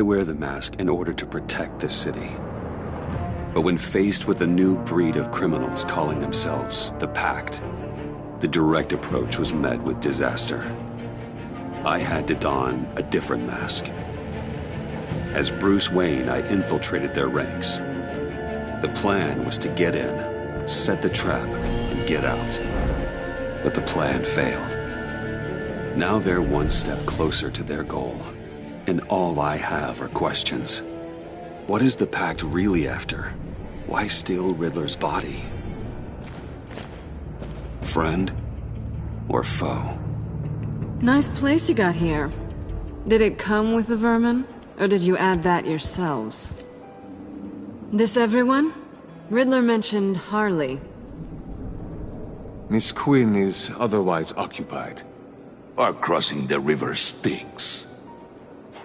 I wear the mask in order to protect this city. But when faced with a new breed of criminals calling themselves the Pact, the direct approach was met with disaster. I had to don a different mask. As Bruce Wayne, I infiltrated their ranks. The plan was to get in, set the trap, and get out. But the plan failed. Now they're one step closer to their goal, and all I have are questions. What is the Pact really after? Why steal Riddler's body? Friend or foe? Nice place you got here. Did it come with the vermin, or did you add that yourselves? This everyone? Riddler mentioned Harley. Miss Quinn is otherwise occupied. Our crossing the river Styx.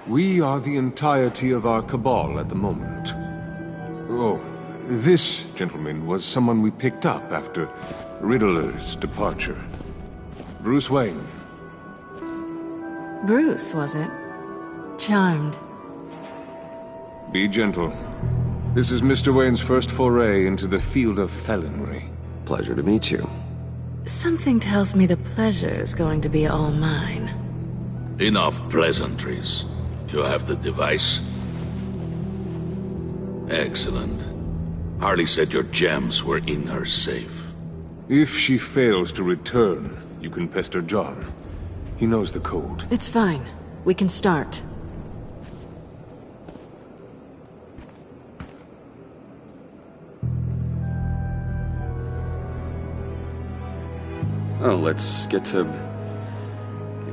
We are the entirety of our cabal at the moment. Oh, this gentleman was someone we picked up after Riddler's departure. Bruce Wayne. Bruce, was it? Charmed. Be gentle. This is Mr. Wayne's first foray into the field of felonry. Pleasure to meet you. Something tells me the pleasure's going to be all mine. Enough pleasantries. You have the device? Excellent. Harley said your gems were in her safe. If she fails to return, you can pester John. He knows the code. It's fine. We can start. Oh, let's get to...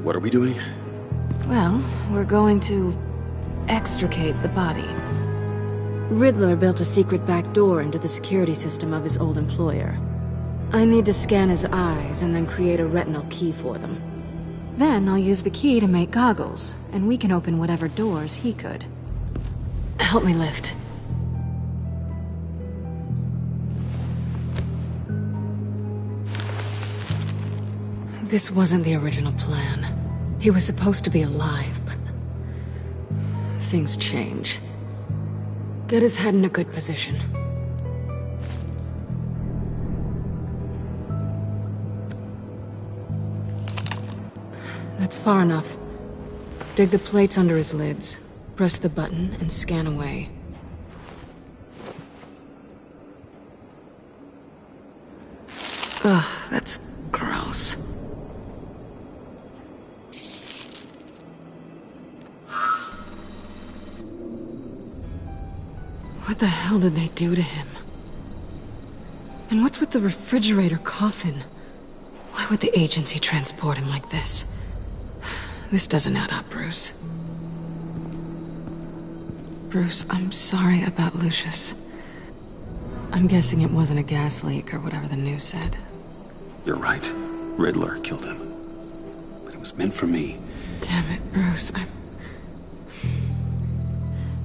What are we doing? Well, we're going to extricate the body. Riddler built a secret back door into the security system of his old employer. I need to scan his eyes and then create a retinal key for them. Then I'll use the key to make goggles, and we can open whatever doors he could. Help me lift. This wasn't the original plan. He was supposed to be alive, but... things change. Get his head in a good position. That's far enough. Dig the plates under his lids. Press the button and scan away. Ugh, that's gross. What the hell did they do to him? And what's with the refrigerator coffin? Why would the agency transport him like this? This doesn't add up, Bruce. Bruce, I'm sorry about Lucius. I'm guessing it wasn't a gas leak or whatever the news said. You're right. Riddler killed him. But it was meant for me. Damn it, Bruce.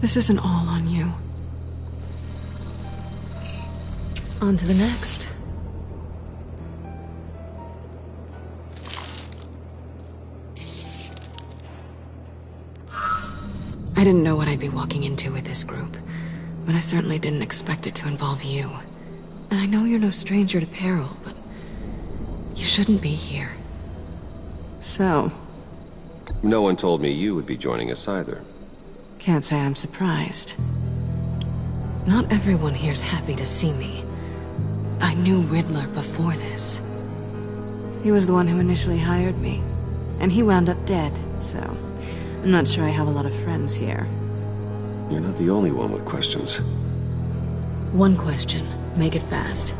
This isn't all on you. On to the next. I didn't know what I'd be walking into with this group, but I certainly didn't expect it to involve you. And I know you're no stranger to peril, but you shouldn't be here. So, No one told me you would be joining us either. can't say I'm surprised. Not everyone here's happy to see me. I knew Riddler before this. He was the one who initially hired me, and he wound up dead, so I'm not sure I have a lot of friends here. You're not the only one with questions. One question. Make it fast.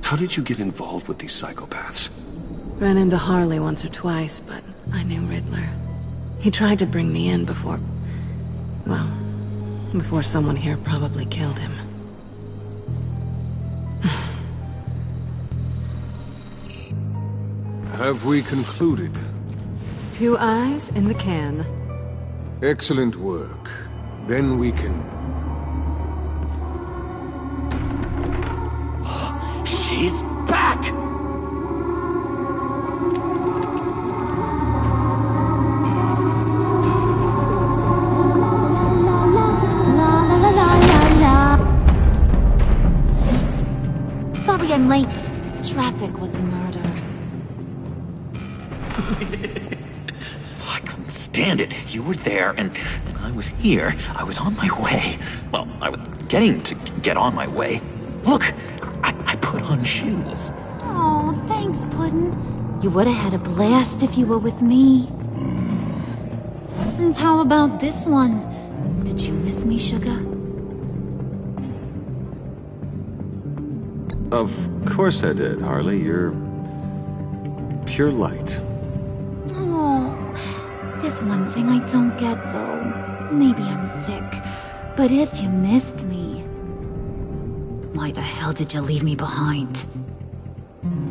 How did you get involved with these psychopaths? Ran into Harley once or twice, but I knew Riddler. He tried to bring me in before... well, before someone here probably killed him. Have we concluded? 2 eyes in the can. Excellent work. Then we can... She's back! again late. Traffic was murder. I couldn't stand it. You were there, and I was here. I was on my way. Well, I was getting to get on my way. Look, I put on shoes. Oh, thanks, Puddin'. You would have had a blast if you were with me. And how about this one? Did you miss me, Sugar? Of course I did, Harley. You're pure light. Oh, there's one thing I don't get, though. Maybe I'm thick, but if you missed me, why the hell did you leave me behind?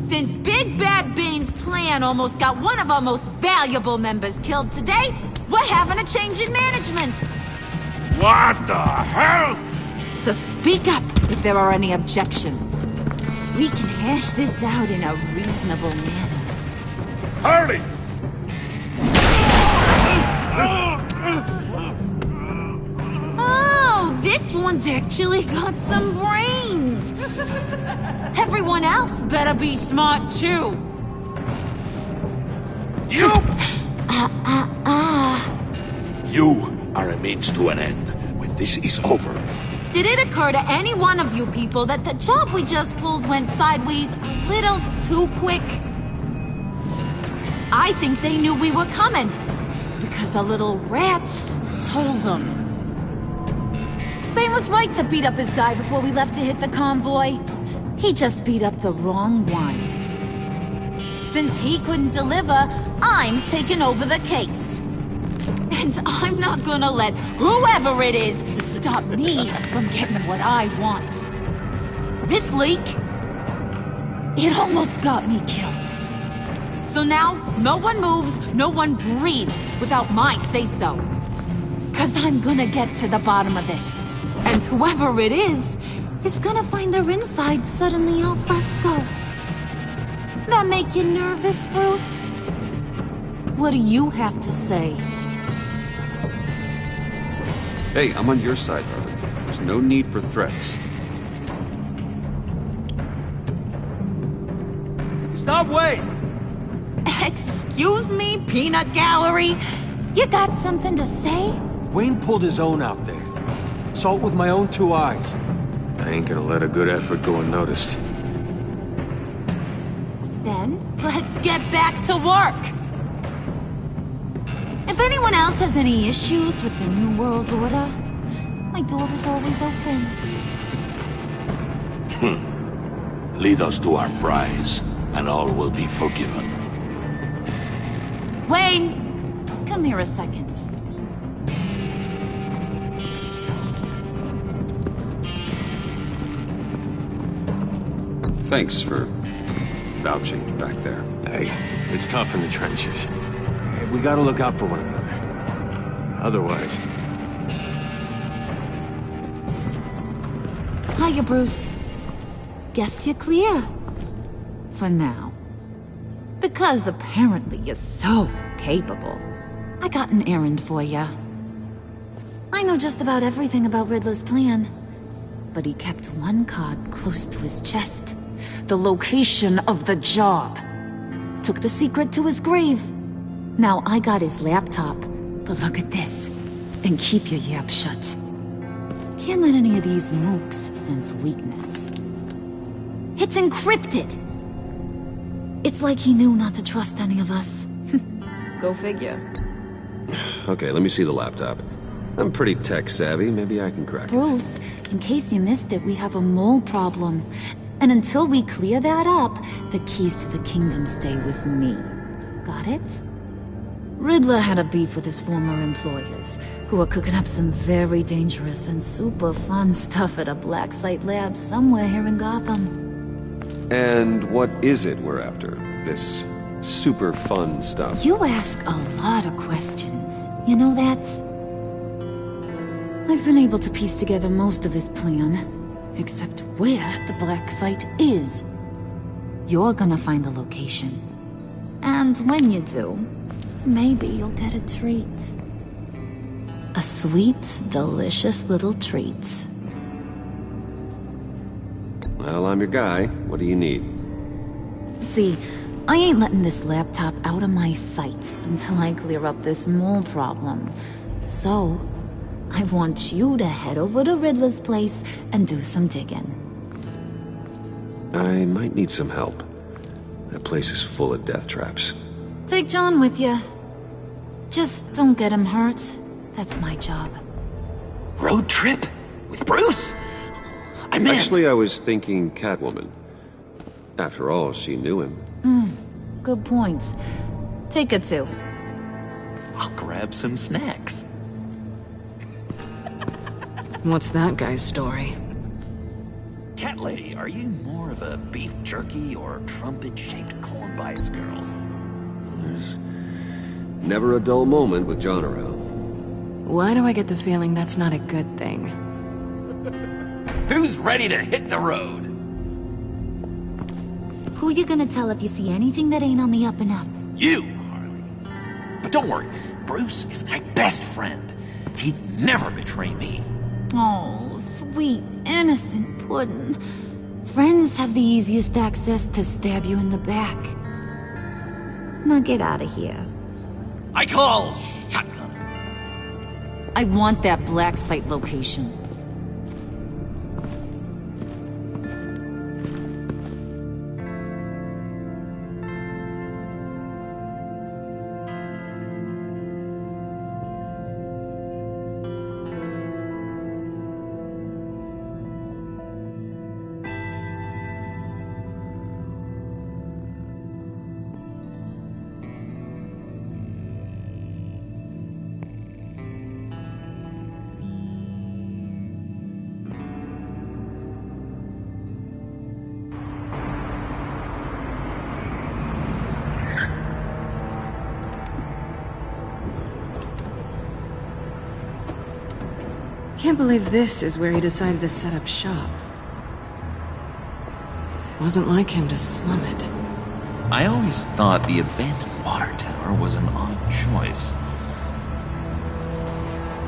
Since Big Bad Bean's plan almost got one of our most valuable members killed today, we're having a change in management. What the hell? So speak up if there are any objections. We can hash this out in a reasonable manner. Harley! Oh, this one's actually got some brains. Everyone else better be smart too. You! You are a means to an end. When this is over, Did it occur to any one of you people that the job we just pulled went sideways a little too quick? I think they knew we were coming, because a little rat told them. Bane was right to beat up his guy before we left to hit the convoy. He just beat up the wrong one. Since he couldn't deliver, I'm taking over the case. And I'm not gonna let whoever it is stop me from getting what I want. This leak, it almost got me killed. So now, no one moves, no one breathes without my say-so. 'Cause I'm gonna get to the bottom of this. And whoever it is gonna find their insides suddenly al fresco. That make you nervous, Bruce? What do you have to say? Hey, I'm on your side, Harley. There's no need for threats. Stop, wait! Excuse me, peanut gallery? You got something to say? Wayne pulled his own out there. Saw it with my own two eyes. I ain't gonna let a good effort go unnoticed. Then, let's get back to work. If anyone else has any issues with the New World Order, my door is always open. lead us to our prize, and all will be forgiven. Wayne, come here a second. Thanks for vouching back there. Hey, it's tough in the trenches. We gotta look out for one another. Otherwise... Hiya, Bruce. Guess you're clear. For now. Because apparently you're so capable. I got an errand for ya. I know just about everything about Riddler's plan. But he kept one card close to his chest. The location of the job. Took the secret to his grave. Now I got his laptop. But look at this. And keep your yap shut. Can't let any of these mooks sense weakness. It's encrypted! It's like he knew not to trust any of us. Go figure. Okay, let me see the laptop. I'm pretty tech-savvy. Maybe I can crack it. Bruce, in case you missed it, we have a mole problem. And until we clear that up, the keys to the kingdom stay with me. Got it? Riddler had a beef with his former employers, who are cooking up some very dangerous and super fun stuff at a black site lab somewhere here in Gotham. And what is it we're after? This super fun stuff? You ask a lot of questions. You know that? I've been able to piece together most of his plan, except where the black site is. You're gonna find the location. And when you do, maybe you'll get a treat. A sweet, delicious little treat. Well, I'm your guy. What do you need? See, I ain't letting this laptop out of my sight until I clear up this mole problem. So, I want you to head over to Riddler's place and do some digging. I might need some help. That place is full of death traps. Take John with you. Just don't get him hurt. That's my job. Road trip? With Bruce? I'm in. Actually, I was thinking Catwoman. After all, she knew him. Good points. Take her too. I'll grab some snacks. What's that guy's story? Cat lady, are you more of a beef jerky or trumpet-shaped corn bites girl? There's never a dull moment with John around. Why do I get the feeling that's not a good thing? Who's ready to hit the road? Who you gonna tell if you see anything that ain't on the up and up? You, Harley. But don't worry, Bruce is my best friend. He'd never betray me. Oh, sweet, innocent Puddin'. Friends have the easiest access to stab you in the back. Now get out of here. I call shotgun. I want that black site location. Can't believe this is where he decided to set up shop. Wasn't like him to slum it. I always thought the abandoned water tower was an odd choice.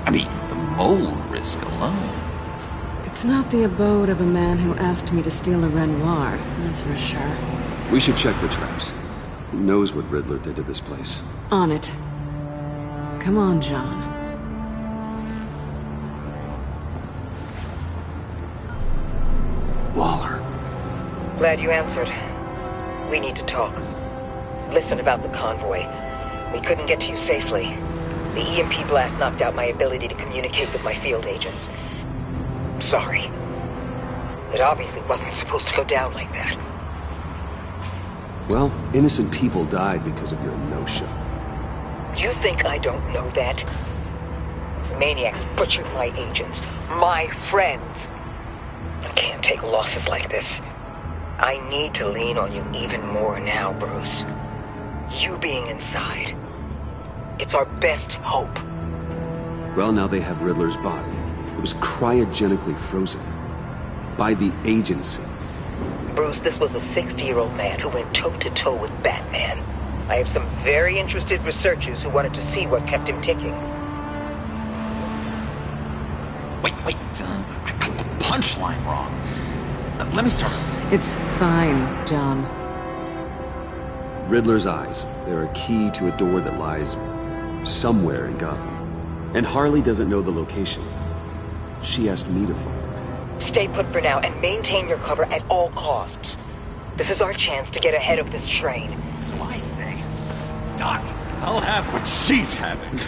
I mean, the mold risk alone. It's not the abode of a man who asked me to steal a Renoir, that's for sure. We should check for traps. Who knows what Riddler did to this place? On it. Come on, John. Waller. Glad you answered. We need to talk. Listen about the convoy. We couldn't get to you safely. The EMP blast knocked out my ability to communicate with my field agents. Sorry. It obviously wasn't supposed to go down like that. Well, innocent people died because of your no-show. You think I don't know that? Those maniacs butchered my agents, my friends. I can't take losses like this. I need to lean on you even more now, Bruce. You being inside. It's our best hope. Well, now they have Riddler's body. It was cryogenically frozen. By the agency. Bruce, this was a 60-year-old man who went toe-to-toe with Batman. I have some very interested researchers who wanted to see what kept him ticking. Wait, I got the punchline wrong. Let me start over. It's fine, John. Riddler's eyes. They're a key to a door that lies somewhere in Gotham. And Harley doesn't know the location. She asked me to find it. Stay put for now and maintain your cover at all costs. This is our chance to get ahead of this train. So I say, Doc, I'll have what she's having.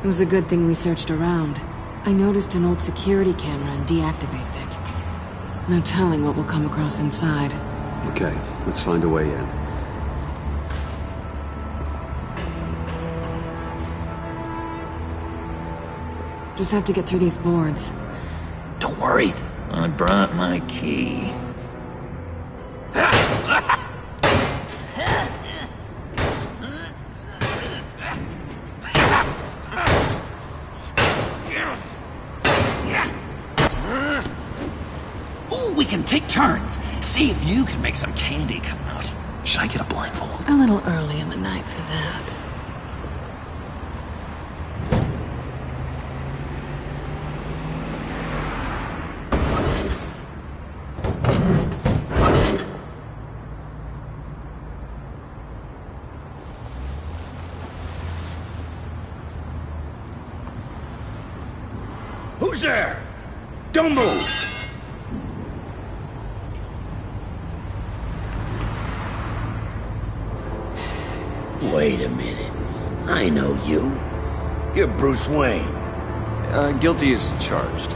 It was a good thing we searched around. I noticed an old security camera and deactivated it. No telling what we'll come across inside. Okay, let's find a way in. Just have to get through these boards. Don't worry, I brought my key. Ooh, we can take turns. See if you can make some candy come out. Should I get a blindfold? A little early in the night for that. Who's there? Don't move! Wait a minute. I know you. You're Bruce Wayne. Guilty as charged.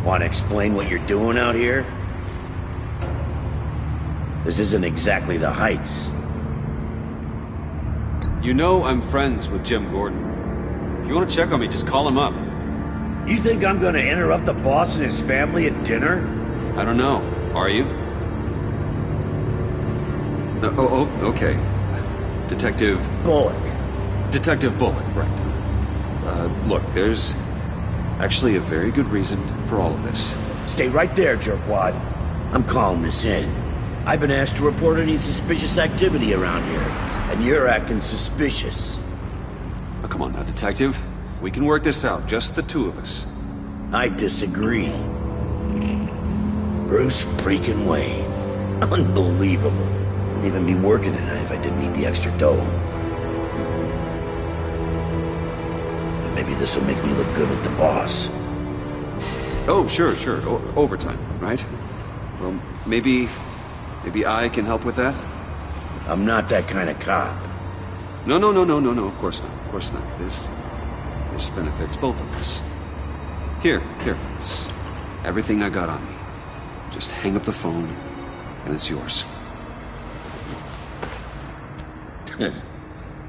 Want to explain what you're doing out here? This isn't exactly the Heights. You know I'm friends with Jim Gordon. If you want to check on me, just call him up. You think I'm gonna interrupt the boss and his family at dinner? I don't know. Are you? Okay. Detective... Bullock. Detective Bullock, right. Look, there's actually a very good reason for all of this. Stay right there, jerkwad. I'm calling this in. I've been asked to report any suspicious activity around here, and you're acting suspicious. Oh, come on now, Detective. We can work this out, just the two of us. I disagree. Bruce freaking Wayne. Unbelievable. Wouldn't even be working tonight if I didn't need the extra dough. But maybe this'll make me look good with the boss. Oh, sure. Overtime, right? Well, maybe I can help with that? I'm not that kind of cop. No, of course not. This benefits both of us. Here, it's everything I got on me. Just hang up the phone, and it's yours.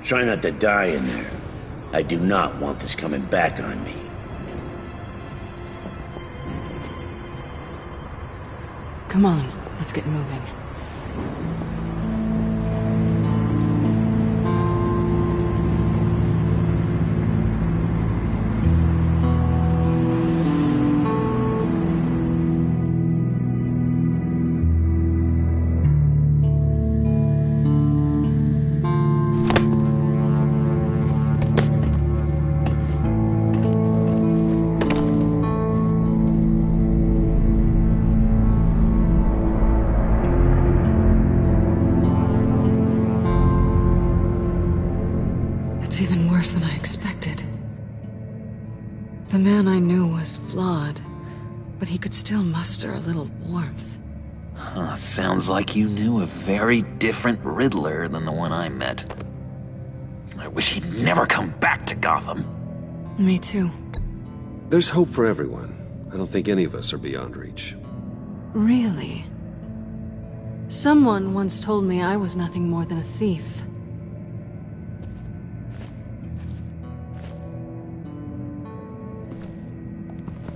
Try not to die in there. I do not want this coming back on me. Come on, let's get moving. It's even worse than I expected. The man I knew was flawed, but he could still muster a little warmth. Huh, sounds like you knew a very different Riddler than the one I met. I wish he'd never come back to Gotham. Me too. There's hope for everyone. I don't think any of us are beyond reach. Really? Someone once told me I was nothing more than a thief.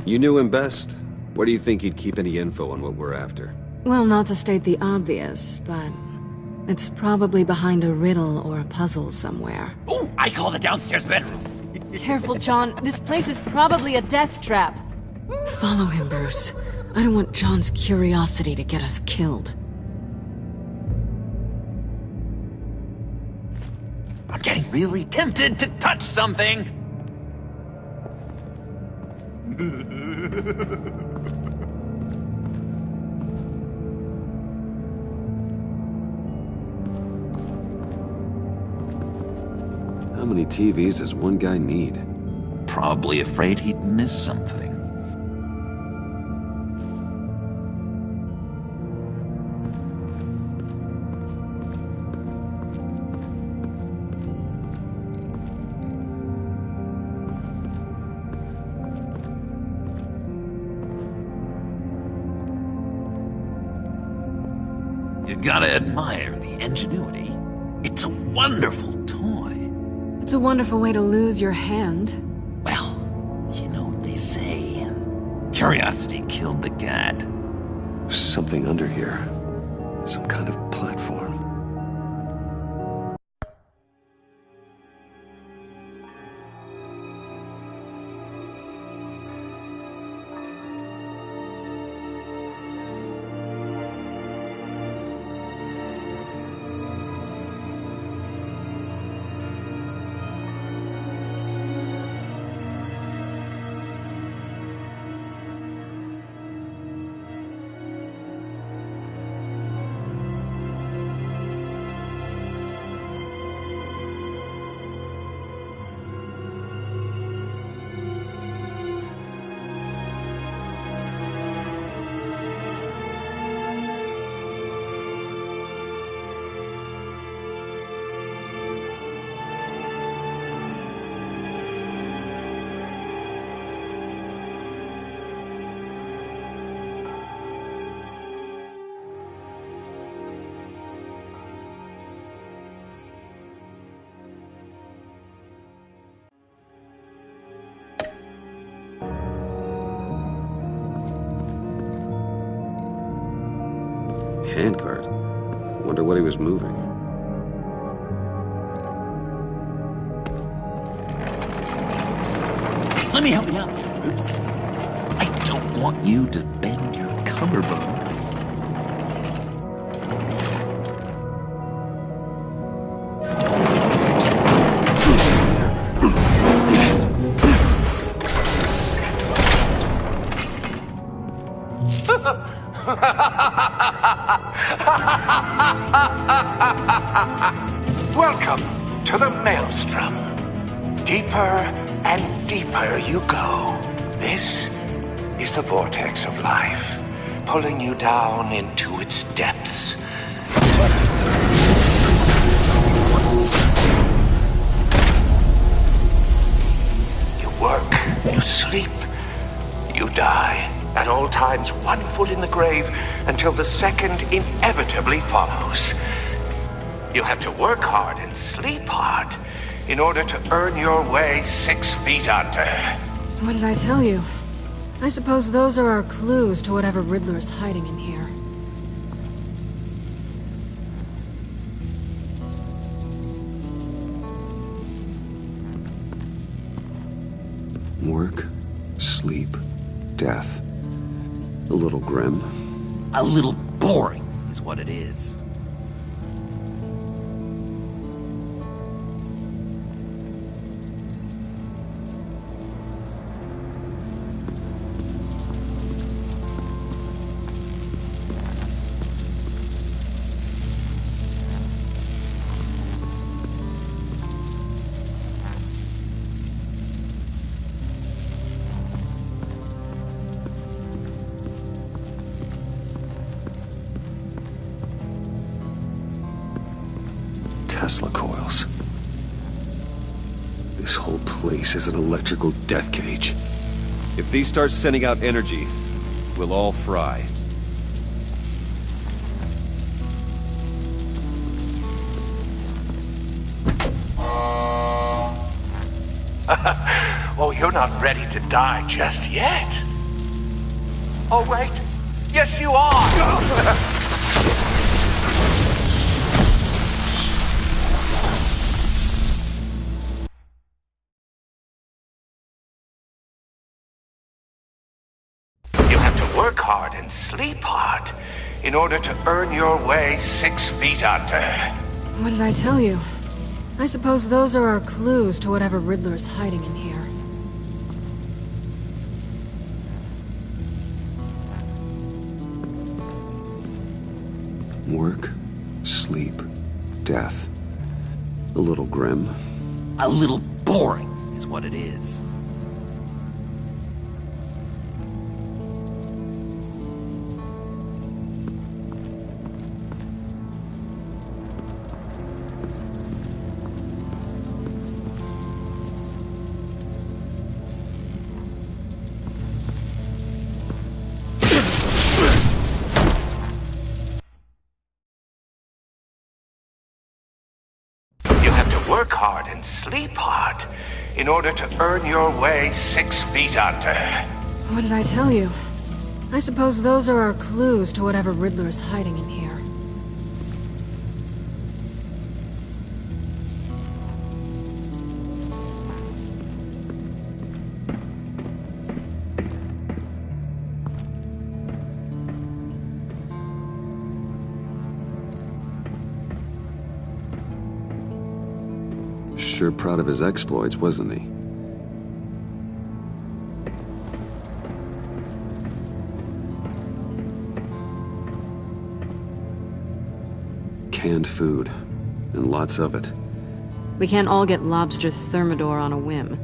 You knew him best. Where do you think he'd keep any info on what we're after? Well, not to state the obvious, but it's probably behind a riddle or a puzzle somewhere. Ooh, I call the downstairs bedroom. Careful, John. This place is probably a death trap. Follow him, Bruce. I don't want John's curiosity to get us killed. I'm getting really tempted to touch something. How many TVs does one guy need? Probably afraid he'd miss something. You gotta admire the ingenuity. It's a wonderful toy. It's a wonderful way to lose your hand. Well, you know what they say. Curiosity killed the cat. There's something under here. Some kind of platform. handcart. Wonder what he was moving. Let me help you out there, Bruce. I don't want you to bend your collarbone. Welcome to the Maelstrom. Deeper and deeper you go. This is the vortex of life, pulling you down into its depths. You work, you sleep, you die. At all times, one foot in the grave until the second inevitably follows. You have to work hard and sleep hard in order to earn your way 6 feet under. What did I tell you? I suppose those are our clues to whatever Riddler is hiding in here. Work, sleep, death. A little grim. A little boring is what it is. Tesla coils. This whole place is an electrical death cage. If these start sending out energy, we'll all fry. Oh, you're not ready to die just yet. Oh, wait. Yes, you are. Work hard and sleep hard in order to earn your way 6 feet under. What did I tell you? I suppose those are our clues to whatever Riddler is hiding in here. Work, sleep, death. A little grim. A little boring is what it is. Work hard and sleep hard in order to earn your way 6 feet under. What did I tell you? I suppose those are our clues to whatever Riddler is hiding in here. Sure proud of his exploits, wasn't he? Canned food, and lots of it. We can't all get lobster thermidor on a whim.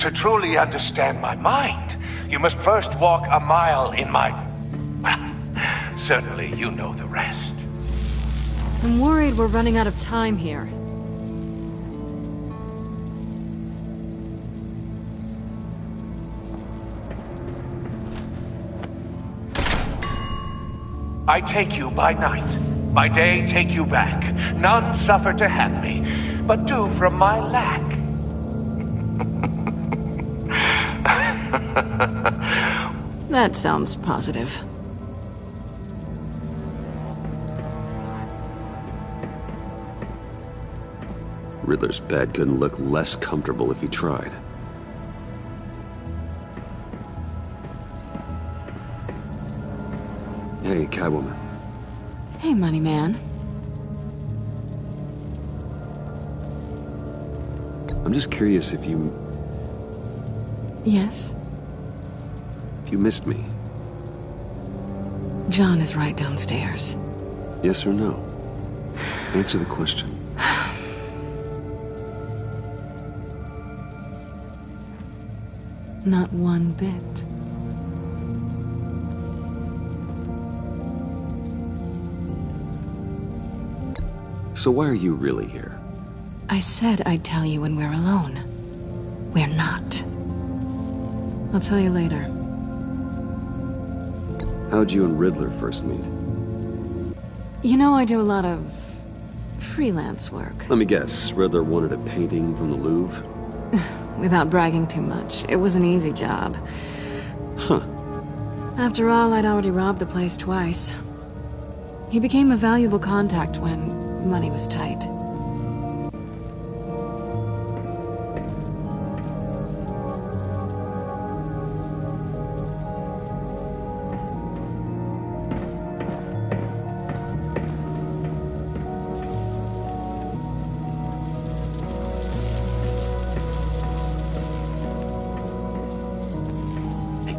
To truly understand my mind, you must first walk a mile in my... Well, certainly you know the rest. I'm worried we're running out of time here. I take you by night. By day take you back. None suffer to have me, but do from my lack. That sounds positive. Riddler's bed couldn't look less comfortable if he tried. Hey, Catwoman. Hey, Money Man. I'm just curious if you... Yes? If you missed me. John is right downstairs. Yes or no? Answer the question. Not one bit. So why are you really here? I said I'd tell you when we're alone. We're not. I'll tell you later. How'd you and Riddler first meet? You know, I do a lot of freelance work. Let me guess, Riddler wanted a painting from the Louvre? Without bragging too much, it was an easy job. Huh. After all, I'd already robbed the place twice. He became a valuable contact when money was tight.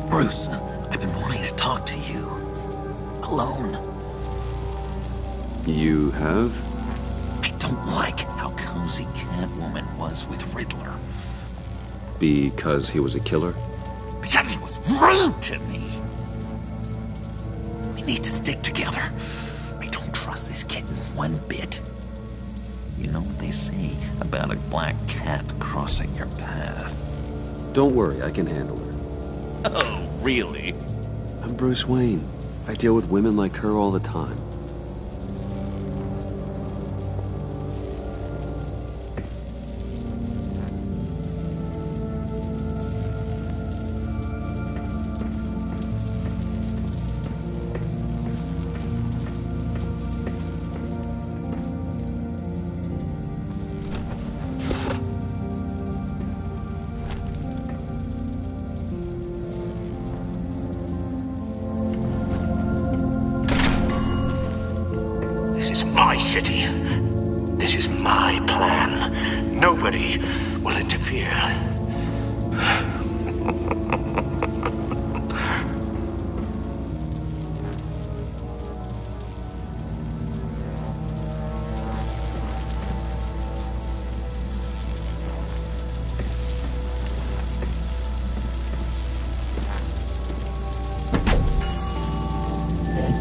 Bruce, I've been wanting to talk to you. Alone. You have? I don't like how cozy Catwoman was with Riddler. Because he was a killer? Because he was rude to me! We need to stick together. I don't trust this kitten one bit. You know what they say about a black cat crossing your path? Don't worry, I can handle her. Oh, really? I'm Bruce Wayne. I deal with women like her all the time. My city. This is my plan. Nobody will interfere.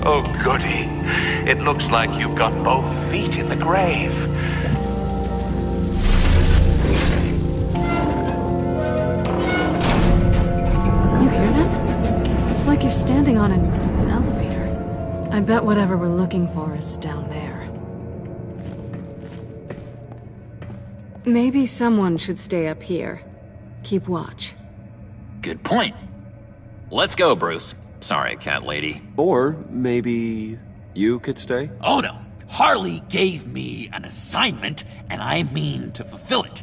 Oh, goody. It looks like you've got both feet in the grave. You hear that? It's like you're standing on an elevator. I bet whatever we're looking for is down there. Maybe someone should stay up here. Keep watch. Good point. Let's go, Bruce. Sorry, cat lady. Or maybe you could stay? Oh no. Harley gave me an assignment, and I mean to fulfill it.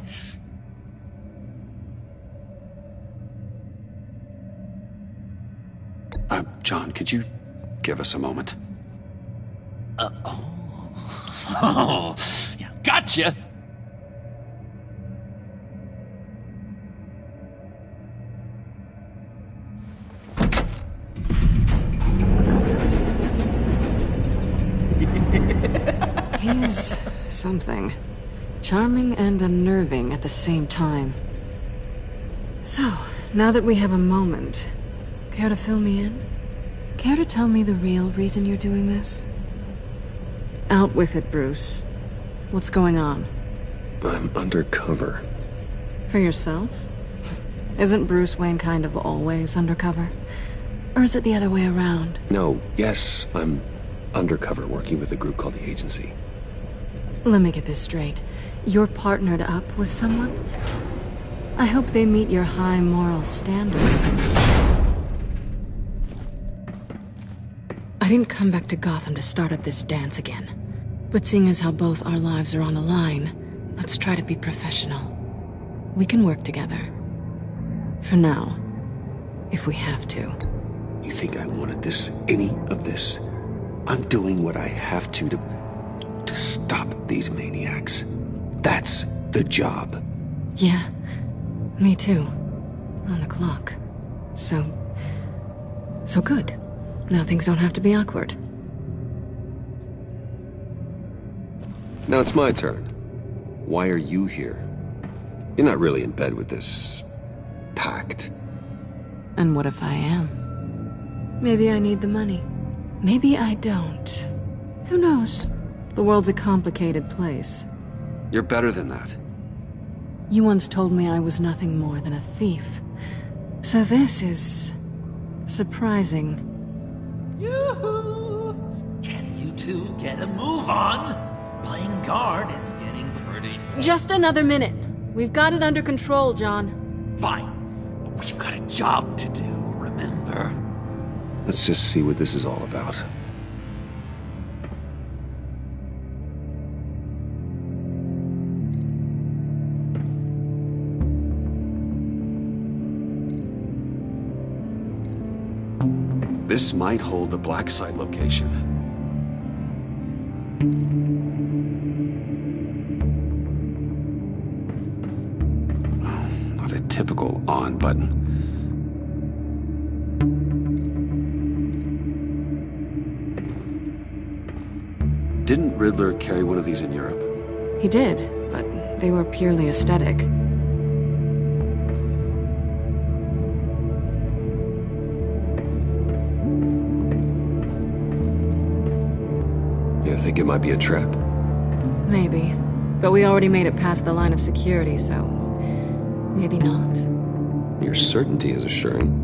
John, could you give us a moment? Oh, yeah, gotcha. He's something. Charming and unnerving at the same time. So, now that we have a moment, care to fill me in? Care to tell me the real reason you're doing this? Out with it, Bruce. What's going on? I'm undercover. For yourself? Isn't Bruce Wayne kind of always undercover? Or is it the other way around? No, yes, I'm undercover working with a group called the Agency. Let me get this straight. You're partnered up with someone? I hope they meet your high moral standard. I didn't come back to Gotham to start up this dance again. But seeing as how both our lives are on the line, let's try to be professional. We can work together. For now. If we have to. You think I wanted any of this? I'm doing what I have to stop these maniacs. That's the job. Yeah, me too. On the clock. So good. Now things don't have to be awkward. Now it's my turn. Why are you here? You're not really in bed with this pact. And what if I am? Maybe I need the money. Maybe I don't. Who knows? The world's a complicated place. You're better than that. You once told me I was nothing more than a thief. So this is... surprising. Yoo-hoo! Can you two get a move on? Playing guard is getting pretty... Just another minute. We've got it under control, John. Fine. But we've got a job to do, remember? Let's just see what this is all about. This might hold the Black Site location. Oh, not a typical on button. Didn't Riddler carry one of these in Europe? He did, but they were purely aesthetic. You think it might be a trap? Maybe. But we already made it past the line of security, so... maybe not. Your certainty is assuring.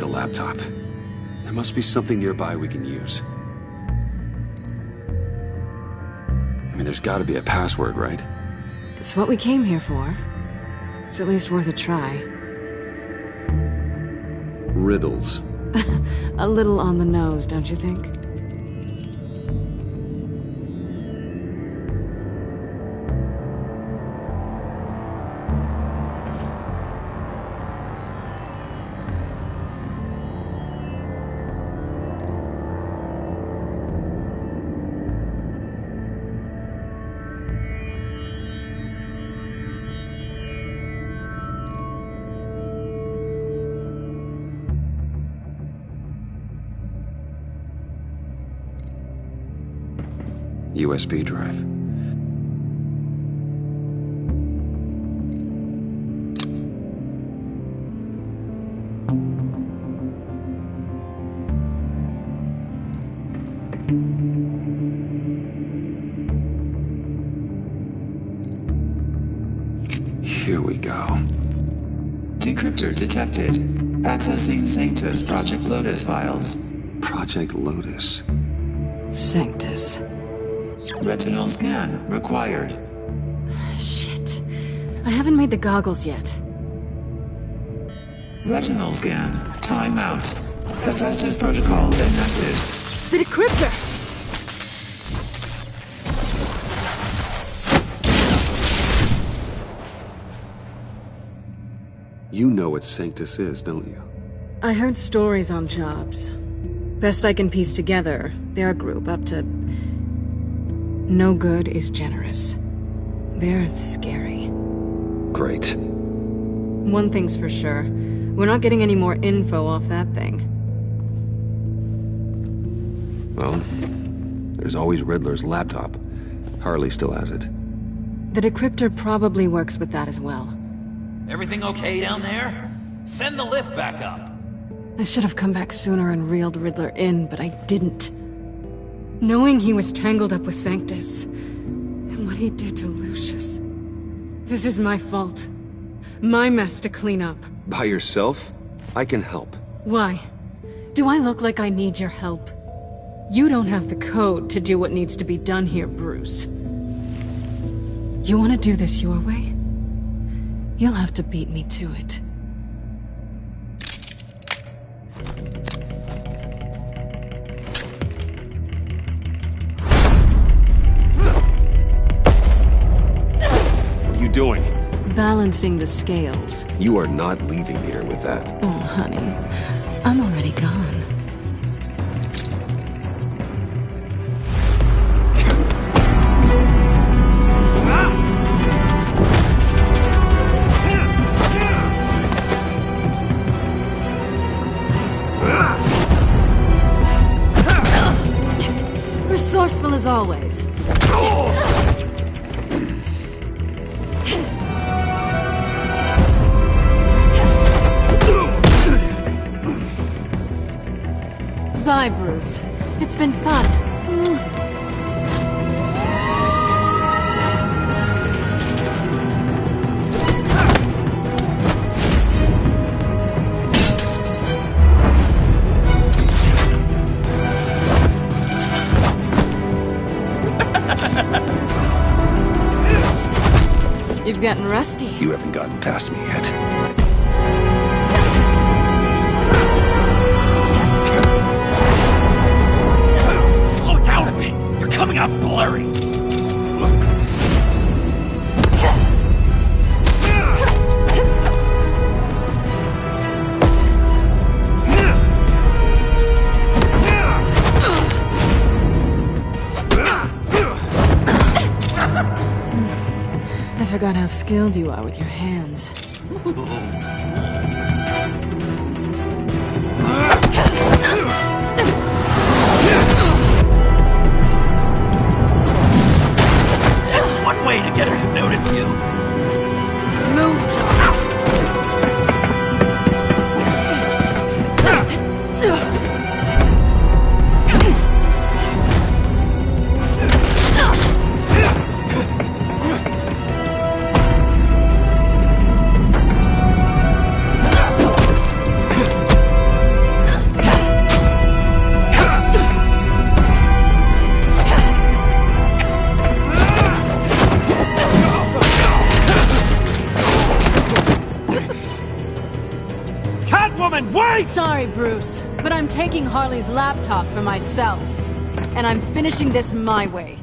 Laptop. There must be something nearby we can use. I mean, there's gotta be a password, right? It's what we came here for. It's at least worth a try. Riddles. A little on the nose, don't you think? USB drive. Here we go. Decryptor detected. Accessing Sanctus Project Lotus files. Project Lotus. Sanctus. Retinal scan required. Shit. I haven't made the goggles yet. Retinal scan. Timeout. Hephaestus protocol enacted. The decryptor! You know what Sanctus is, don't you? I heard stories on jobs. Best I can piece together, they're a group up to... no good is generous. They're scary. Great. One thing's for sure. We're not getting any more info off that thing. Well, there's always Riddler's laptop. Harley still has it. The decryptor probably works with that as well. Everything okay down there? Send the lift back up. I should have come back sooner and reeled Riddler in, but I didn't. Knowing he was tangled up with Sanctus, and what he did to Lucius. This is my fault. My mess to clean up. By yourself? I can help. Why? Do I look like I need your help? You don't have the code to do what needs to be done here, Bruce. You want to do this your way? You'll have to beat me to it. What are you doing? Balancing the scales. You are not leaving here with that. Oh, honey. I'm already gone. Resourceful as always. Bye, Bruce. It's been fun. You've gotten rusty. You haven't gotten past me yet. Slow down a bit. You're coming out blurry. I forgot how skilled you are with your hands. That's one way to get her to notice you. Move, John. Sorry, Bruce, but I'm taking Harley's laptop for myself. And I'm finishing this my way.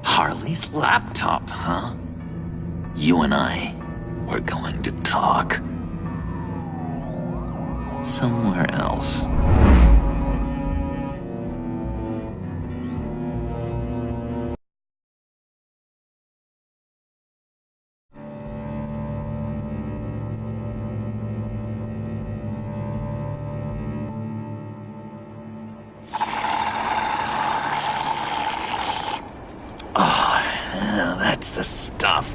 Harley's laptop, huh? You and I, we're going to talk. Somewhere else. That's the stuff.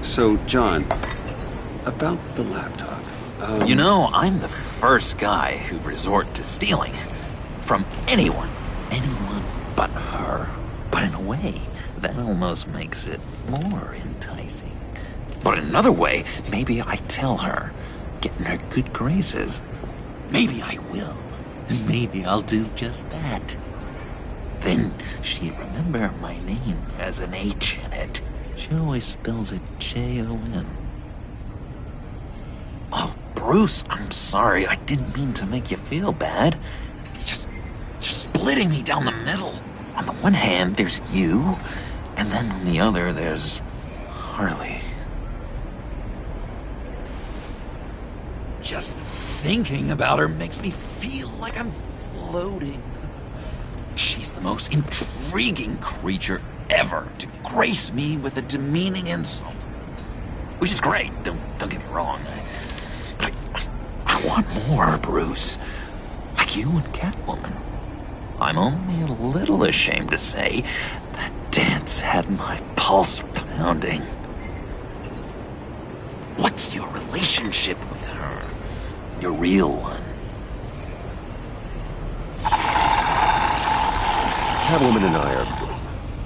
So, John, about the laptop. You know, I'm the first guy who'd resort to stealing. From anyone. Anyone but her. But in a way, that almost makes it more enticing. But in another way, maybe I tell her, get in her good graces. Maybe I will. And maybe I'll do just that. Then she'd remember my name has an H in it. She always spells it Jon. Oh, Bruce, I'm sorry. I didn't mean to make you feel bad. It's just splitting me down the middle. On the one hand, there's you, and then on the other, there's Harley. Just thinking about her makes me feel like I'm floating. She's the most intriguing creature ever to grace me with a demeaning insult. Which is great, don't get me wrong. I want more, Bruce. Like you and Catwoman. I'm only a little ashamed to say that dance had my pulse pounding. What's your relationship with her? Your real one? Catwoman and I are...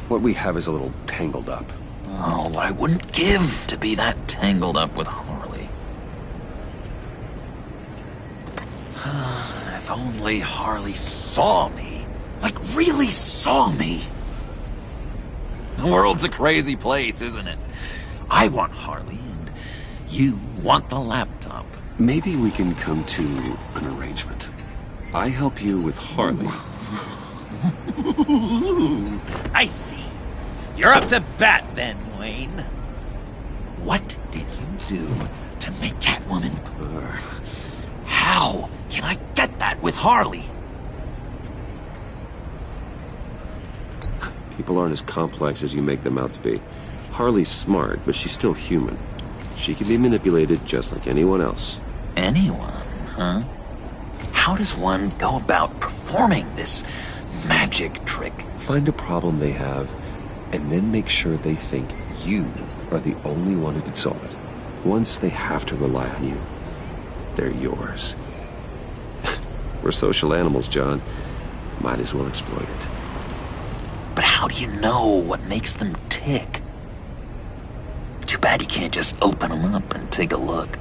what we have is a little tangled up. Oh, what I wouldn't give to be that tangled up with Harley. If only Harley saw me. Like, really saw me. The world's a crazy place, isn't it? I want Harley, and you want the laptop. Maybe we can come to an arrangement. I help you with Harley. I see. You're up to bat then, Wayne. What did you do to make Catwoman purr? How can I get that with Harley? People aren't as complex as you make them out to be. Harley's smart, but she's still human. She can be manipulated just like anyone else. Anyone, huh? How does one go about performing this magic trick? Find a problem they have, and then make sure they think you are the only one who can solve it. Once they have to rely on you, they're yours. We're social animals, John. Might as well exploit it. But how do you know what makes them tick? Too bad you can't just open them up and take a look.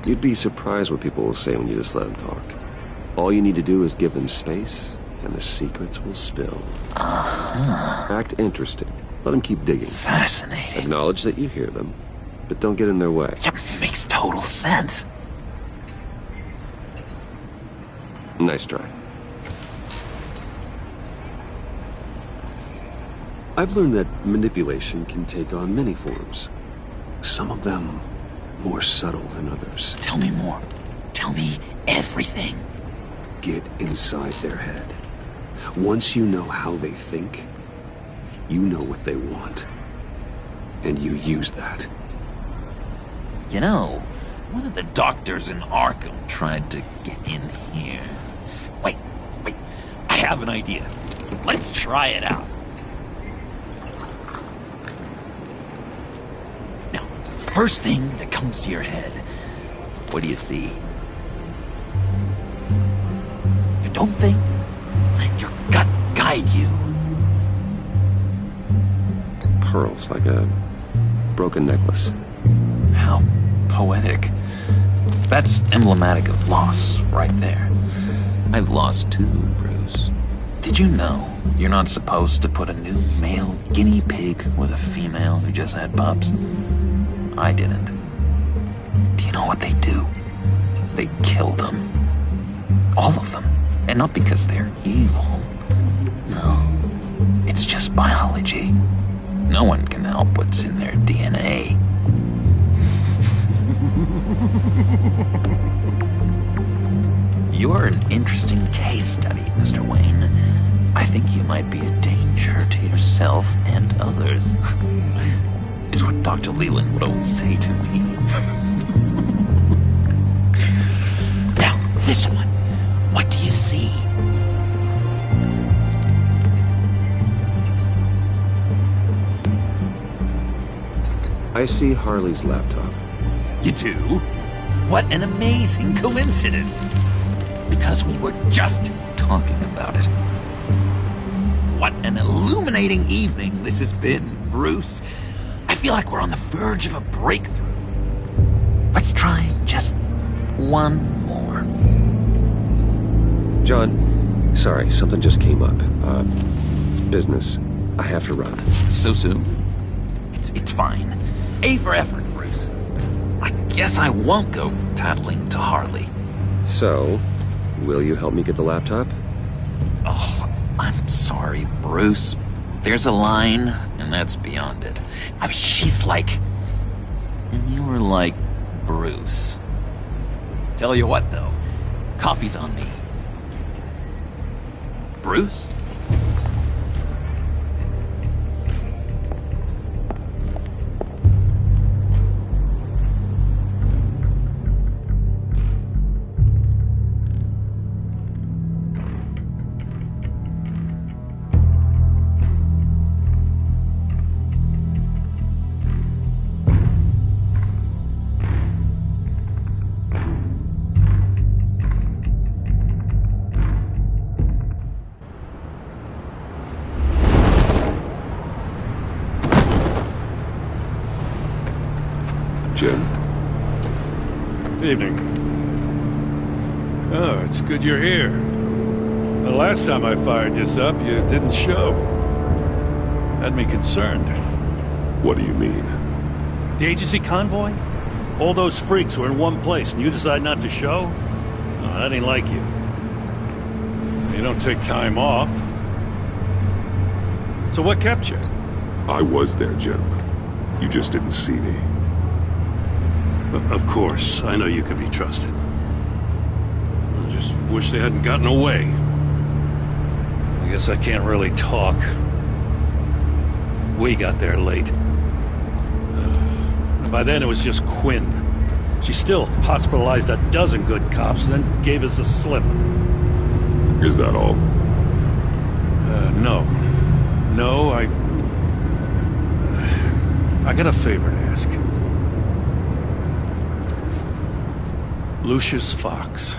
You'd be surprised what people will say when you just let them talk. All you need to do is give them space, and the secrets will spill. Act interested. Let them keep digging. Fascinating. Acknowledge that you hear them, but don't get in their way. Yeah, makes total sense. Nice try. I've learned that manipulation can take on many forms. Some of them more subtle than others. Tell me more. Tell me everything. Get inside their head. Once you know how they think, you know what they want. And you use that. You know, one of the doctors in Arkham tried to get in here. Wait. I have an idea. Let's try it out. Now, first thing that comes to your head, what do you see? Don't think. Let your gut guide you. Pearls, like a broken necklace. How poetic. That's emblematic of loss, right there. I've lost too, Bruce. Did you know you're not supposed to put a new male guinea pig with a female who just had pups? I didn't. Do you know what they do? They kill them. All of them. And not because they're evil. No. It's just biology. No one can help what's in their DNA. You're an interesting case study, Mr. Wayne. I think you might be a danger to yourself and others. Is what Dr. Leland would always say to me. Now, this one. What do you see? I see Harley's laptop. You do? What an amazing coincidence. Because we were just talking about it. What an illuminating evening this has been, Bruce. I feel like we're on the verge of a breakthrough. Let's try just one more. John, sorry, something just came up. It's business. I have to run. So soon? It's fine. A for effort, Bruce. I guess I won't go tattling to Harley. So, will you help me get the laptop? Oh, I'm sorry, Bruce. There's a line, and that's beyond it. I mean, she's like... And you're like Bruce. Tell you what, though. Coffee's on me. Bruce? Evening. Oh, it's good you're here. The last time I fired this up, you didn't show. Had me concerned. What do you mean? The agency convoy? All those freaks were in one place and you decide not to show? Oh, that ain't like you. You don't take time off. So what kept you? I was there, Jim. You just didn't see me. Of course, I know you can be trusted. I just wish they hadn't gotten away. I guess I can't really talk. We got there late. By then it was just Quinn. She still hospitalized a dozen good cops, then gave us the slip. Is that all? No. No, I got a favor to ask. Lucius Fox.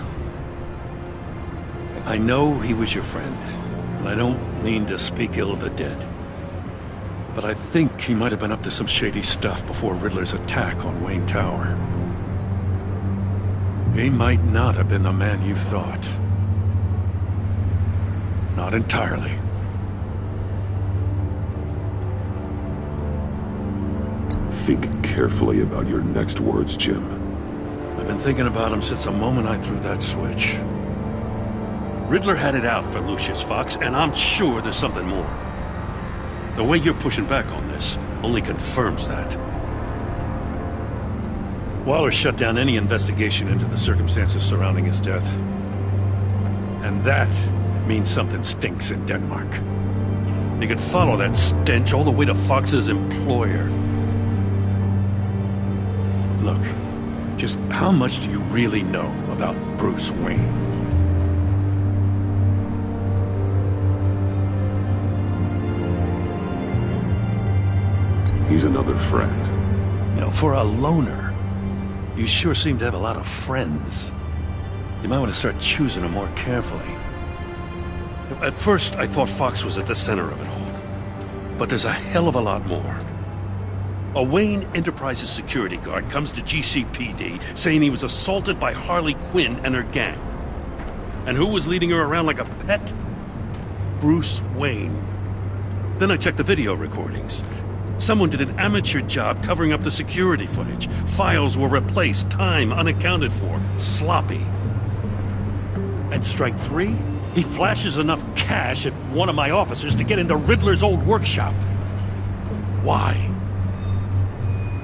I know he was your friend, and I don't mean to speak ill of the dead. But I think he might have been up to some shady stuff before Riddler's attack on Wayne Tower. He might not have been the man you thought. Not entirely. Think carefully about your next words, Jim. I've been thinking about him since the moment I threw that switch. Riddler had it out for Lucius Fox, and I'm sure there's something more. The way you're pushing back on this only confirms that. Waller shut down any investigation into the circumstances surrounding his death. And that means something stinks in Denmark. You could follow that stench all the way to Fox's employer. Look, just how much do you really know about Bruce Wayne? He's another friend. You know, for a loner, you sure seem to have a lot of friends. You might want to start choosing them more carefully. At first, I thought Fox was at the center of it all. But there's a hell of a lot more. A Wayne Enterprises security guard comes to GCPD saying he was assaulted by Harley Quinn and her gang. And who was leading her around like a pet? Bruce Wayne. Then I checked the video recordings. Someone did an amateur job covering up the security footage. Files were replaced, time unaccounted for, sloppy. At strike 3, he flashes enough cash at one of my officers to get into Riddler's old workshop. Why?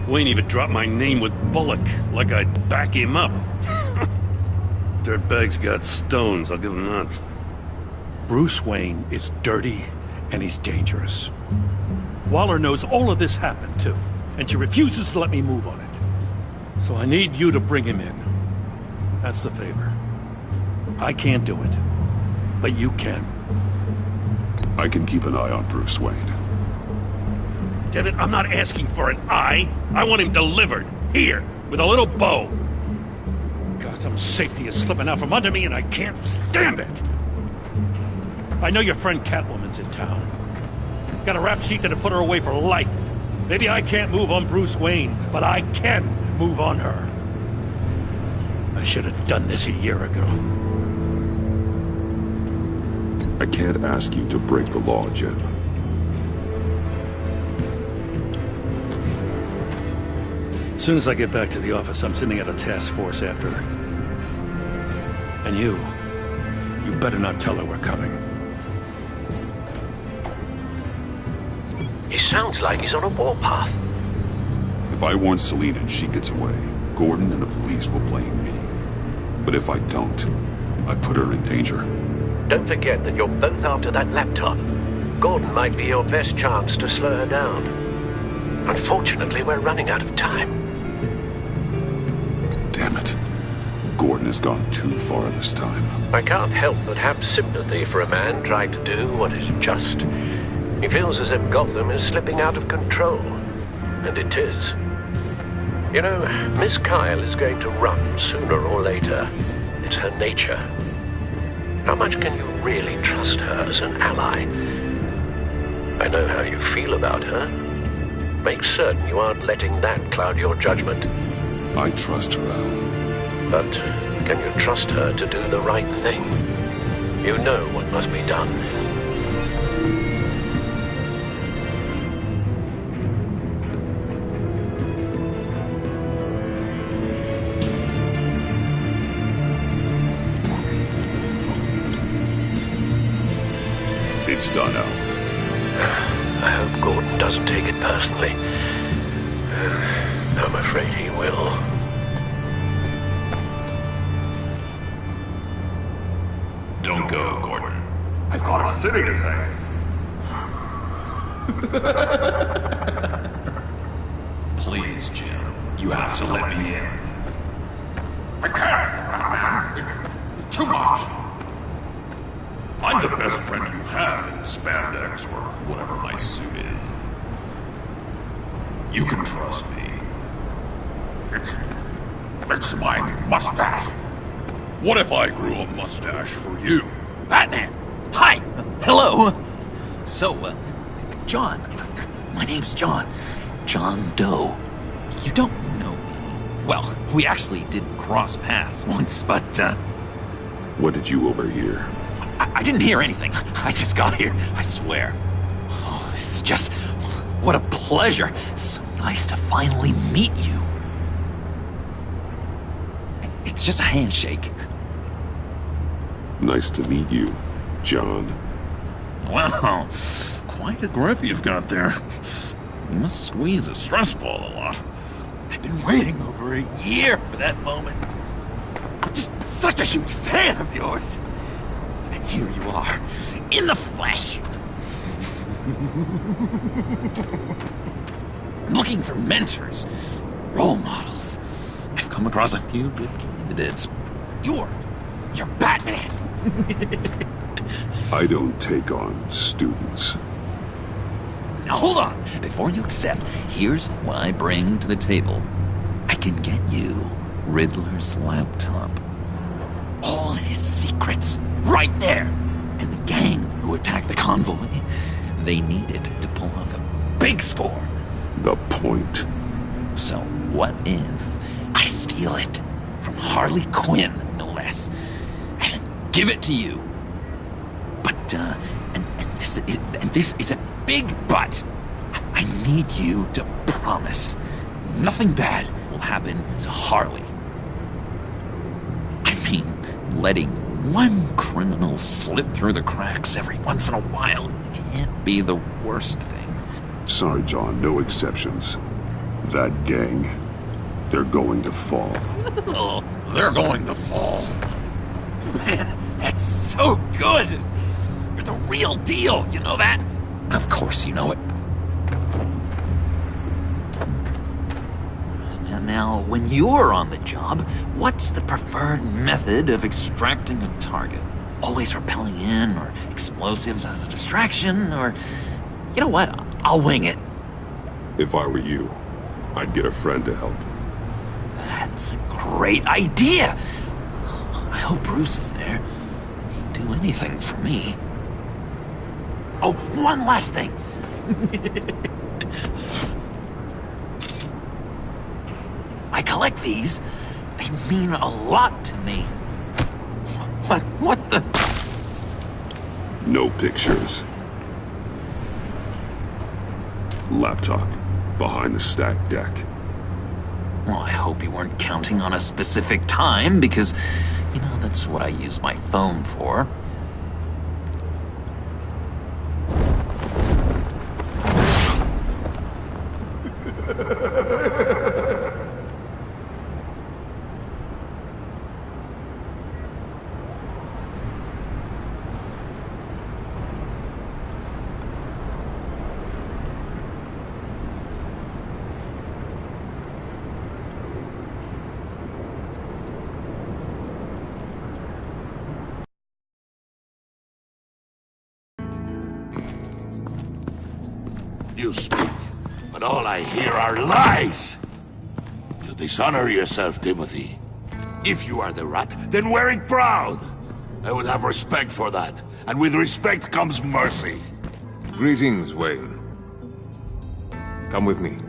Wayne even dropped my name with Bullock, like I'd back him up. Dirtbag's got stones, I'll give him that. Bruce Wayne is dirty, and he's dangerous. Waller knows all of this happened, too, and she refuses to let me move on it. So I need you to bring him in. That's the favor. I can't do it, but you can. I can keep an eye on Bruce Wayne. Damn it, I'm not asking for an eye. I want him delivered, here, with a little bow. Gotham safety is slipping out from under me, and I can't stand it. I know your friend Catwoman's in town. Got a rap sheet that'll put her away for life. Maybe I can't move on Bruce Wayne, but I can move on her. I should have done this a year ago. I can't ask you to break the law, Jim. As soon as I get back to the office, I'm sending out a task force after her. And you better not tell her we're coming. He sounds like he's on a warpath. If I warn Selina and she gets away, Gordon and the police will blame me. But if I don't, I put her in danger. Don't forget that you're both after that laptop. Gordon might be your best chance to slow her down. Unfortunately, we're running out of time. Damn it. Gordon has gone too far this time. I can't help but have sympathy for a man trying to do what is just. He feels as if Gotham is slipping out of control. And it is. You know, Miss Kyle is going to run sooner or later. It's her nature. How much can you really trust her as an ally? I know how you feel about her. Make certain you aren't letting that cloud your judgment. I trust her, Al. But can you trust her to do the right thing? You know what must be done. It's done, Al. I hope Gordon doesn't take it personally. I'm afraid he will. Don't go, Gordon. I've got a city to save. Please, Jim. You have to let me in. I can't, man. It's too much. I'm the best friend you have in spandex or whatever my suit is. You can trust me. It's my mustache. What if I grew a mustache for you? Batman! Hi! Hello! So, John. My name's John. John Doe. You don't know me. Well, we actually did cross paths once, but, What did you overhear? I didn't hear anything. I just got here, I swear. Oh, this is just... what a pleasure. So nice to finally meet you. It's just a handshake. Nice to meet you, John. Wow, quite a grip you've got there. You must squeeze a stress ball a lot. I've been waiting over a year for that moment. I'm just such a huge fan of yours. And here you are, in the flesh. Looking for mentors, role models. I've come across a few good candidates. You're Batman. I don't take on students. Now hold on. Before you accept, here's what I bring to the table. I can get you Riddler's laptop. All his secrets, right there. And the gang who attacked the convoy, they needed to pull off a big score. The point. So what if I steal it from Harley Quinn, no less, and give it to you? But, and this is a big but. I need you to promise nothing bad will happen to Harley. I mean, letting one criminal slip through the cracks every once in a while can't be the worst thing. Sorry, John, no exceptions. That gang, they're going to fall. Oh, they're going to fall. Man, that's so good! You're the real deal, you know that? Of course you know it. Now, when you're on the job, what's the preferred method of extracting a target? Always rappelling in, or explosives as a distraction, or... You know what? I'll wing it. If I were you, I'd get a friend to help. That's a great idea! I hope Bruce is there. He'd do anything for me. Oh, one last thing! I collect these. They mean a lot to me. What the... No pictures. Laptop. Behind the stacked deck. Well, I hope you weren't counting on a specific time, because, you know, that's what I use my phone for. You speak, but all I hear are lies. You dishonor yourself, Timothy. If you are the rat, then wear it proud. I would have respect for that, and with respect comes mercy. Greetings, Wayne. Come with me.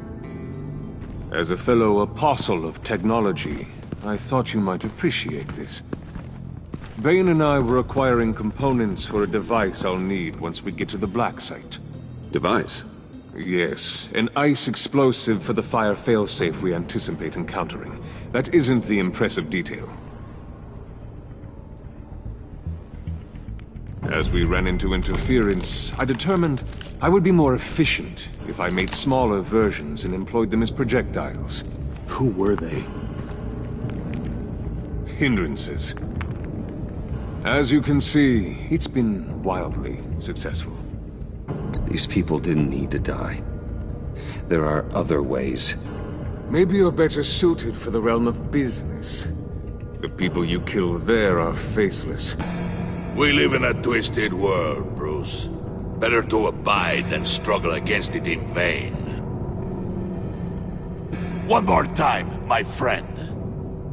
As a fellow apostle of technology, I thought you might appreciate this. Bane and I were acquiring components for a device I'll need once we get to the Black Site. Device? Yes, an ice explosive for the fire failsafe we anticipate encountering. That isn't the impressive detail. As we ran into interference, I determined I would be more efficient if I made smaller versions and employed them as projectiles. Who were they? Hindrances. As you can see, it's been wildly successful. These people didn't need to die. There are other ways. Maybe you're better suited for the realm of business. The people you kill there are faceless. We live in a twisted world, Bruce. Better to abide than struggle against it in vain. One more time, my friend.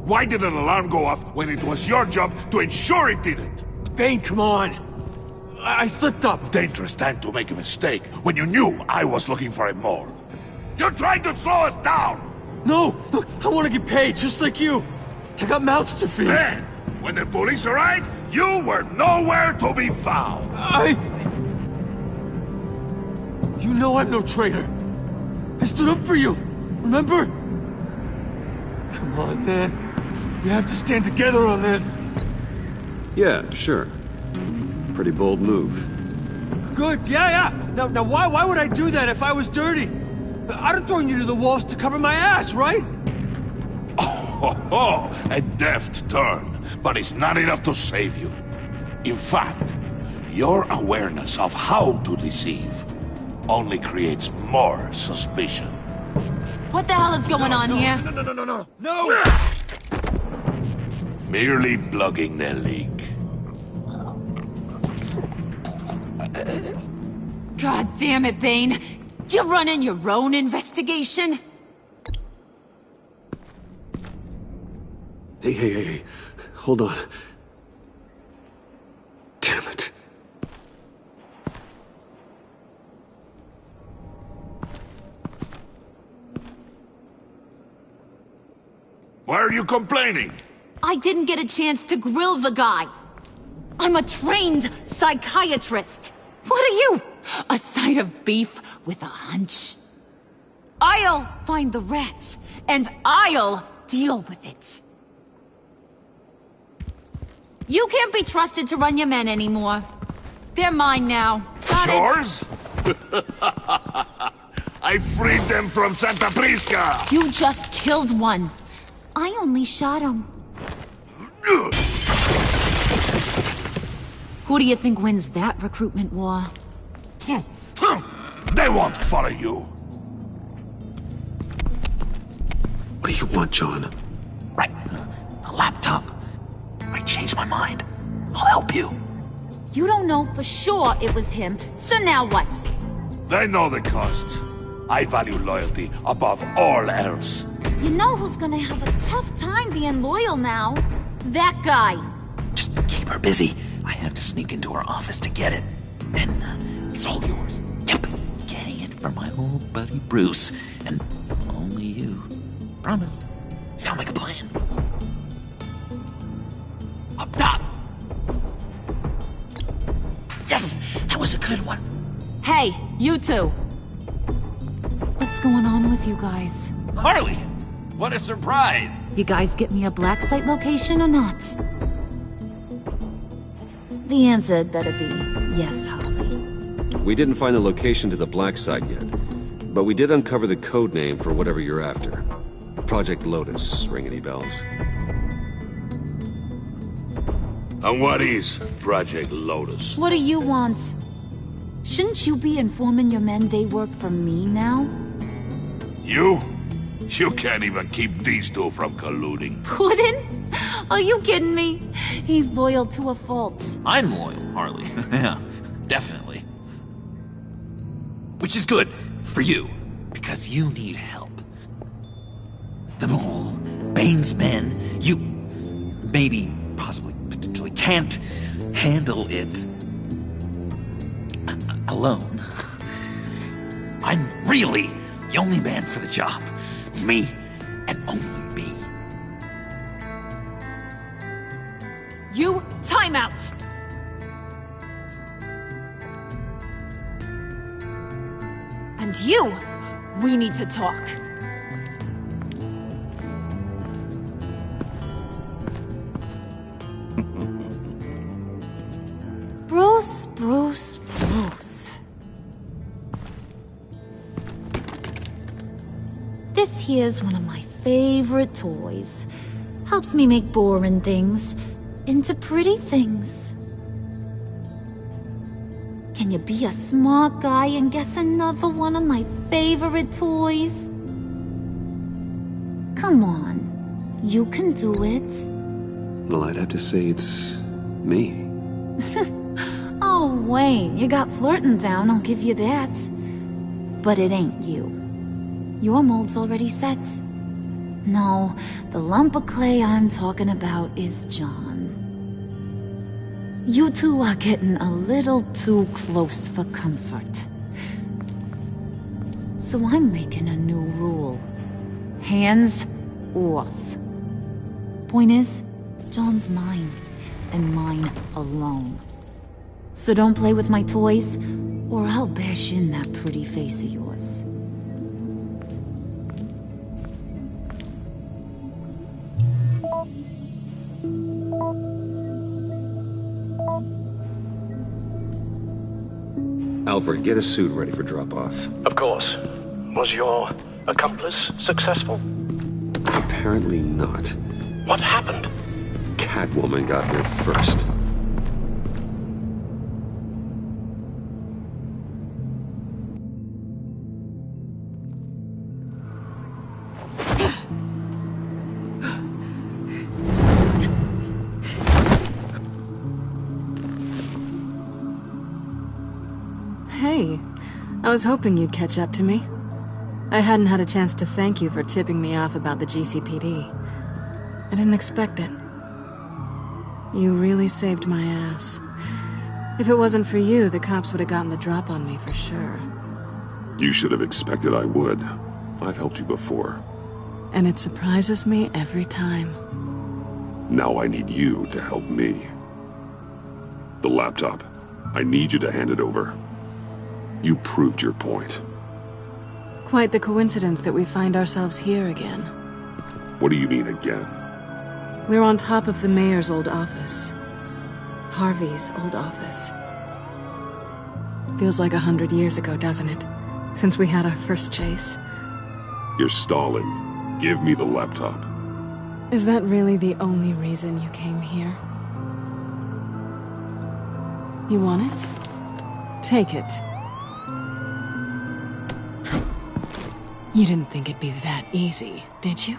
Why did an alarm go off when it was your job to ensure it didn't? Bane, come on! I slipped up! Dangerous time to make a mistake when you knew I was looking for a mole. You're trying to slow us down! No! Look, I want to get paid, just like you! I got mouths to feed! Then, when the police arrived, you were nowhere to be found! You know I'm no traitor! I stood up for you, remember? Come on, man. We have to stand together on this! Yeah, sure. Pretty bold move. Good, yeah! Now why would I do that if I was dirty? I'd have thrown you to the wolves to cover my ass, right? Oh, a deft turn, but it's not enough to save you. In fact, your awareness of how to deceive only creates more suspicion. What the hell is going on here? No! Merely plugging the leak. God damn it, Bane. You're running your own investigation? Hey. Hold on. Damn it. Why are you complaining? I didn't get a chance to grill the guy. I'm a trained psychiatrist. What are you? A side of beef with a hunch? I'll find the rat, and I'll deal with it. You can't be trusted to run your men anymore. They're mine now. Got Yours? I freed them from Santa Prisca! You just killed one. I only shot him. Who do you think wins that recruitment war? They won't follow you. What do you want, John? Right. A laptop. I changed my mind. I'll help you. You don't know for sure it was him, so now what? They know the cost. I value loyalty above all else. You know who's gonna have a tough time being loyal now? That guy. Just keep her busy. I have to sneak into her office to get it. Then, it's all yours. Yep. Getting it from my old buddy Bruce. And only you. Promise. Sound like a plan? Up top! Yes! That was a good one. Hey, you two. What's going on with you guys? Harley! What a surprise! You guys get me a black site location or not? The answer had better be yes, Harley. We didn't find the location to the Black Site yet, but we did uncover the code name for whatever you're after. Project Lotus. Ring any bells? And what is Project Lotus? What do you want? Shouldn't you be informing your men they work for me now? You? You can't even keep these two from colluding. Puddin'? Are you kidding me? He's loyal to a fault. I'm loyal, Harley. Yeah, definitely. Which is good for you, because you need help. The Mole, Bane's men, you maybe, possibly, potentially can't handle it alone. I'm really the only man for the job. Me and only me. You, time out! And you, we need to talk. Bruce. This here's one of my favorite toys. Helps me make boring things into pretty things. Can you be a smart guy and guess another one of my favorite toys? Come on, you can do it. Well, I'd have to say it's me. Oh, Wayne, you got flirting down, I'll give you that. But it ain't you. Your mold's already set. No, the lump of clay I'm talking about is John. You two are getting a little too close for comfort. So I'm making a new rule. Hands off. Point is, John's mine, and mine alone. So don't play with my toys, or I'll bash in that pretty face of yours. Alfred, get a suit ready for drop-off. Of course. Was your accomplice successful? Apparently not. What happened? Catwoman got here first. Hey, I was hoping you'd catch up to me. I hadn't had a chance to thank you for tipping me off about the GCPD. I didn't expect it. You really saved my ass. If it wasn't for you, the cops would have gotten the drop on me for sure. You should have expected I would. I've helped you before. And it surprises me every time. Now I need you to help me. The laptop. I need you to hand it over. You proved your point. Quite the coincidence that we find ourselves here again. What do you mean again? We're on top of the mayor's old office. Harvey's old office. Feels like 100 years ago, doesn't it? Since we had our first chase. You're stalling. Give me the laptop. Is that really the only reason you came here? You want it? Take it. You didn't think it'd be that easy, did you?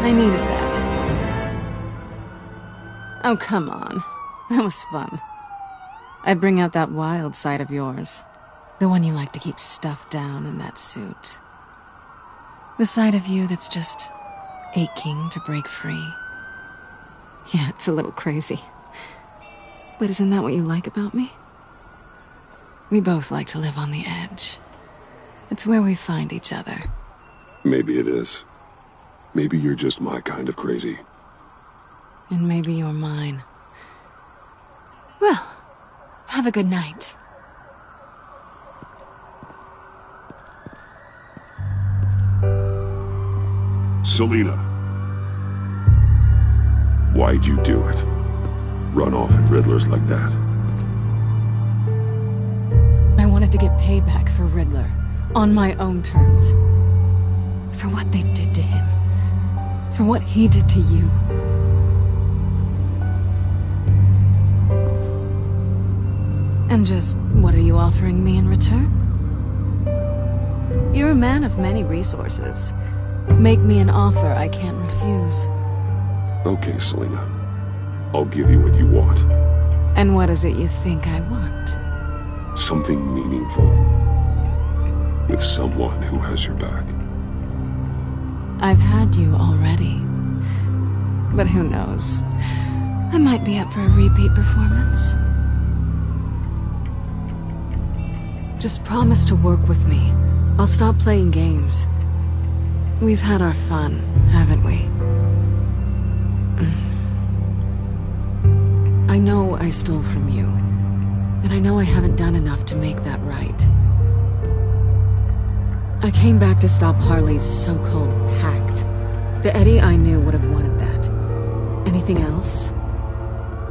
I needed that. Oh, come on. That was fun. I bring out that wild side of yours. The one you like to keep stuffed down in that suit. The side of you that's just aching to break free. Yeah, it's a little crazy. But isn't that what you like about me? We both like to live on the edge. It's where we find each other. Maybe it is. Maybe you're just my kind of crazy. And maybe you're mine. Well, have a good night. Selina. Why'd you do it? Run off at Riddlers like that? wanted to get payback for Riddler, on my own terms. For what they did to him. For what he did to you. And just what are you offering me in return? You're a man of many resources. Make me an offer I can't refuse. Okay, Selina. I'll give you what you want. And what is it you think I want? Something meaningful. With someone who has your back. I've had you already. But who knows? I might be up for a repeat performance. Just promise to work with me. I'll stop playing games. We've had our fun, haven't we? I know I stole from you. And I know I haven't done enough to make that right. I came back to stop Harley's so-called pact. The Eddie I knew would have wanted that. Anything else?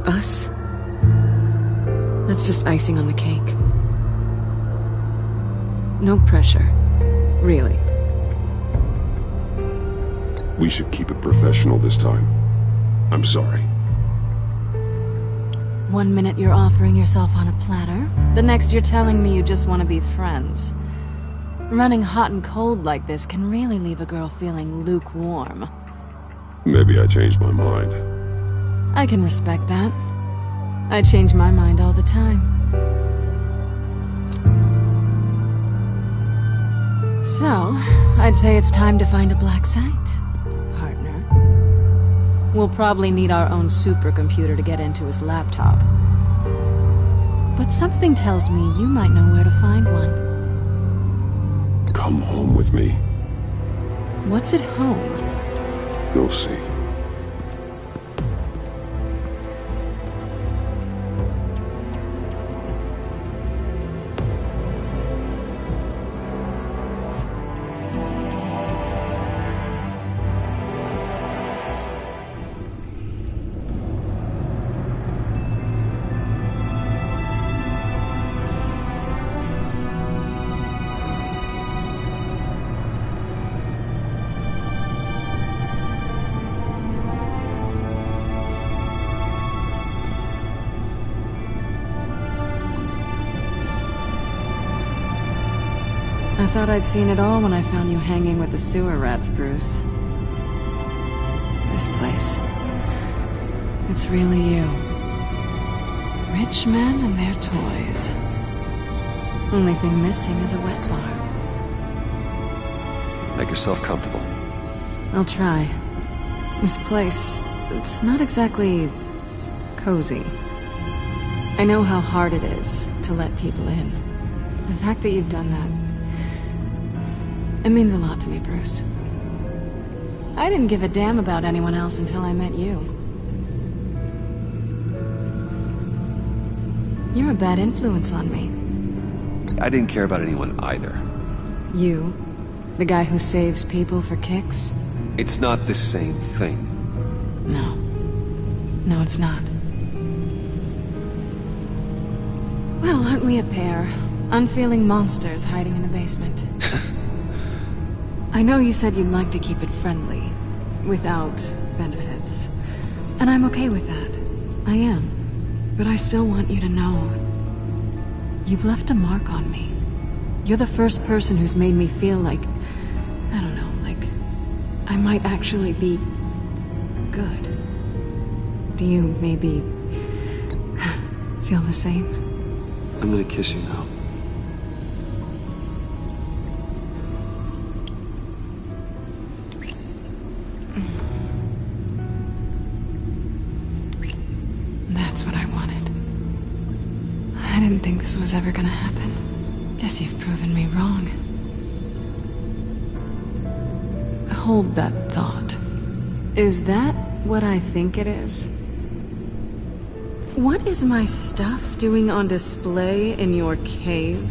Us? That's just icing on the cake. No pressure. Really. We should keep it professional this time. I'm sorry. 1 minute you're offering yourself on a platter, the next you're telling me you just want to be friends. Running hot and cold like this can really leave a girl feeling lukewarm. Maybe I changed my mind. I can respect that. I change my mind all the time. So, I'd say it's time to find a black site, partner. We'll probably need our own supercomputer to get into his laptop. But something tells me you might know where to find one. Come home with me. What's at home? You'll see. I thought I'd seen it all when I found you hanging with the sewer rats, Bruce. This place. It's really you. Rich men and their toys. Only thing missing is a wet bar. Make yourself comfortable. I'll try. This place, it's not exactly cozy. I know how hard it is to let people in. The fact that you've done that, it means a lot to me, Bruce. I didn't give a damn about anyone else until I met you. You're a bad influence on me. I didn't care about anyone either. You? The guy who saves people for kicks? It's not the same thing. No. No, it's not. Well, aren't we a pair? Unfeeling monsters hiding in the basement. I know you said you'd like to keep it friendly, without benefits. And I'm okay with that. I am. But I still want you to know, you've left a mark on me. You're the first person who's made me feel like, I don't know, like I might actually be good. Do you maybe feel the same? I'm gonna kiss you now. That's what I wanted. I didn't think this was ever gonna happen. Guess you've proven me wrong. Hold that thought. Is that what I think it is? What is my stuff doing on display in your cave?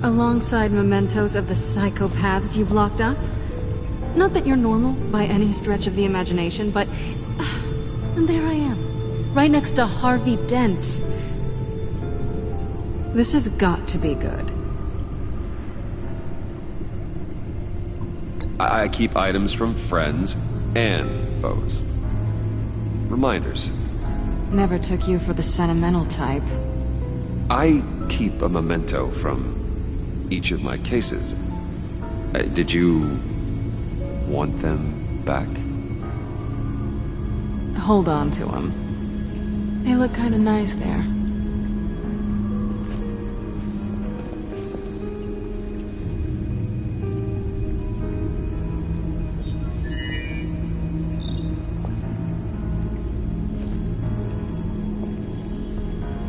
Alongside mementos of the psychopaths you've locked up? Not that you're normal by any stretch of the imagination, but... and there I am. Right next to Harvey Dent. This has got to be good. I keep items from friends and foes. Reminders. Never took you for the sentimental type. I keep a memento from each of my cases. Did you want them back? Hold on to them. They look kinda nice there.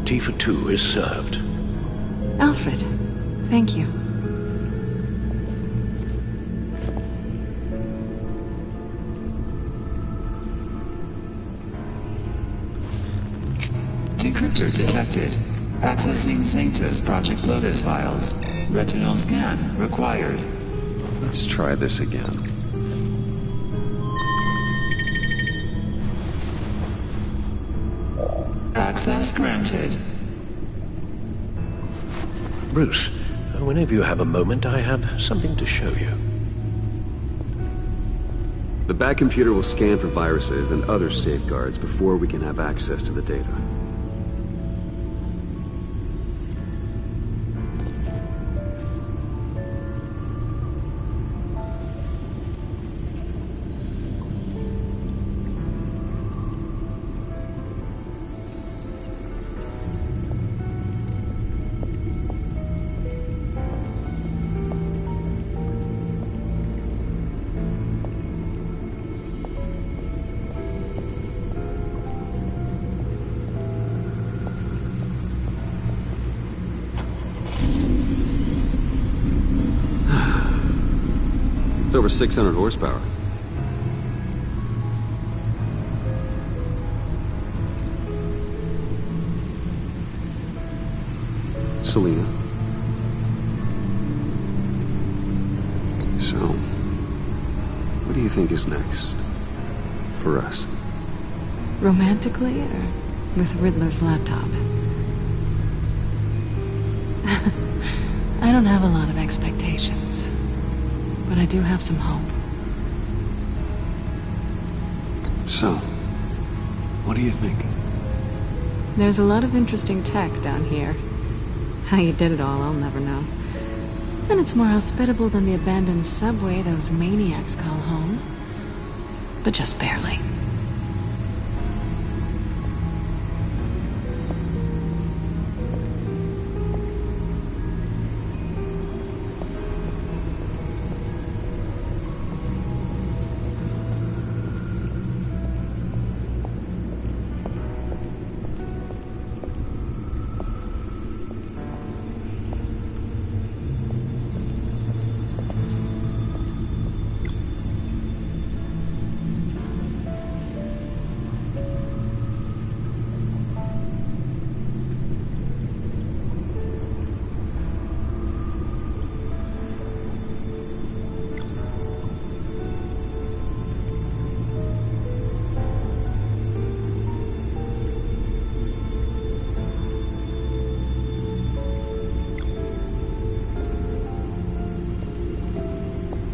Tea for two is served. Alfred, thank you. Decryptor detected. Accessing Sanctus Project Lotus files. Retinal scan required. Let's try this again. Access granted. Bruce, whenever you have a moment, I have something to show you. The back computer will scan for viruses and other safeguards before we can have access to the data. It's over 600 horsepower. Selina. So, what do you think is next for us? Romantically, or with Riddler's laptop? I don't have a lot of expectations, but I do have some hope. So, what do you think? There's a lot of interesting tech down here. How you did it all, I'll never know. And it's more hospitable than the abandoned subway those maniacs call home. But just barely.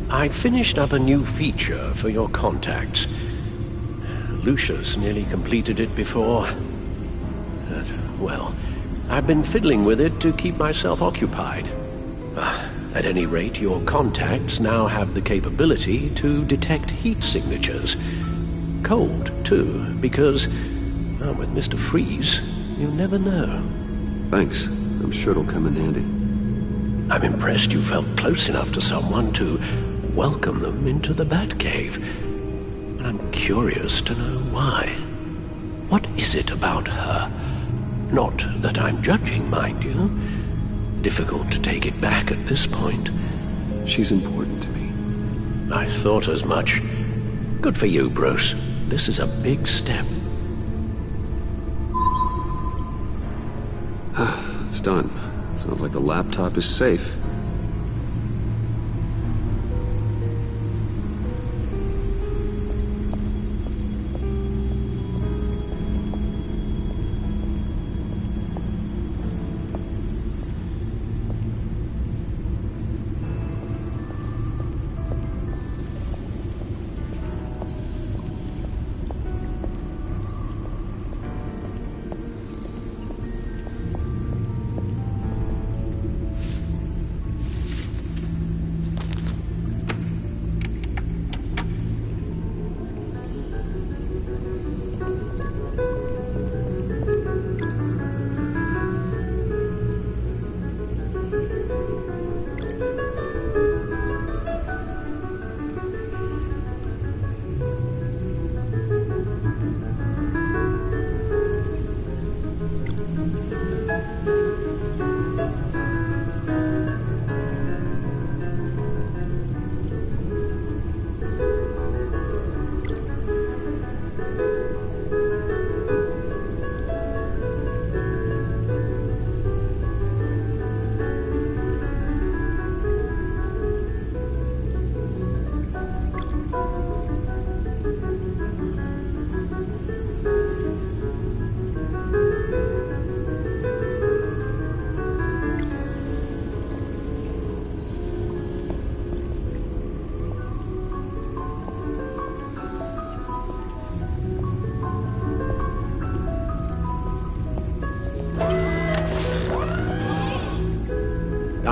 I finished up a new feature for your contacts. Lucius nearly completed it before. Well, I've been fiddling with it to keep myself occupied. At any rate, your contacts now have the capability to detect heat signatures. Cold, too, because, well, with Mr. Freeze, you never know. Thanks. I'm sure it'll come in handy. I'm impressed you felt close enough to someone to welcome them into the Batcave. And I'm curious to know why. What is it about her? Not that I'm judging, mind you. Difficult to take it back at this point. She's important to me. I thought as much. Good for you, Bruce. This is a big step. It's done. Sounds like the laptop is safe.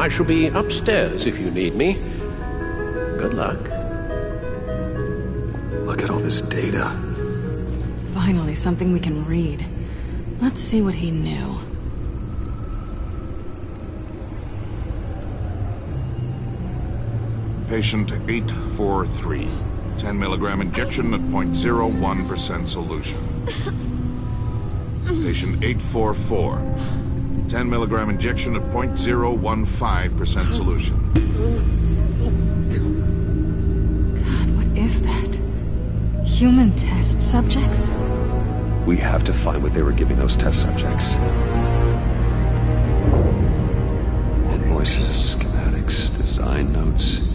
I shall be upstairs if you need me. Good luck. Look at all this data. Finally, something we can read. Let's see what he knew. Patient 843. 10 milligram injection at 0.01% solution. Patient 844. 10 milligram injection at 0.015% solution. God, what is that? Human test subjects? We have to find what they were giving those test subjects. Invoices, schematics, design notes.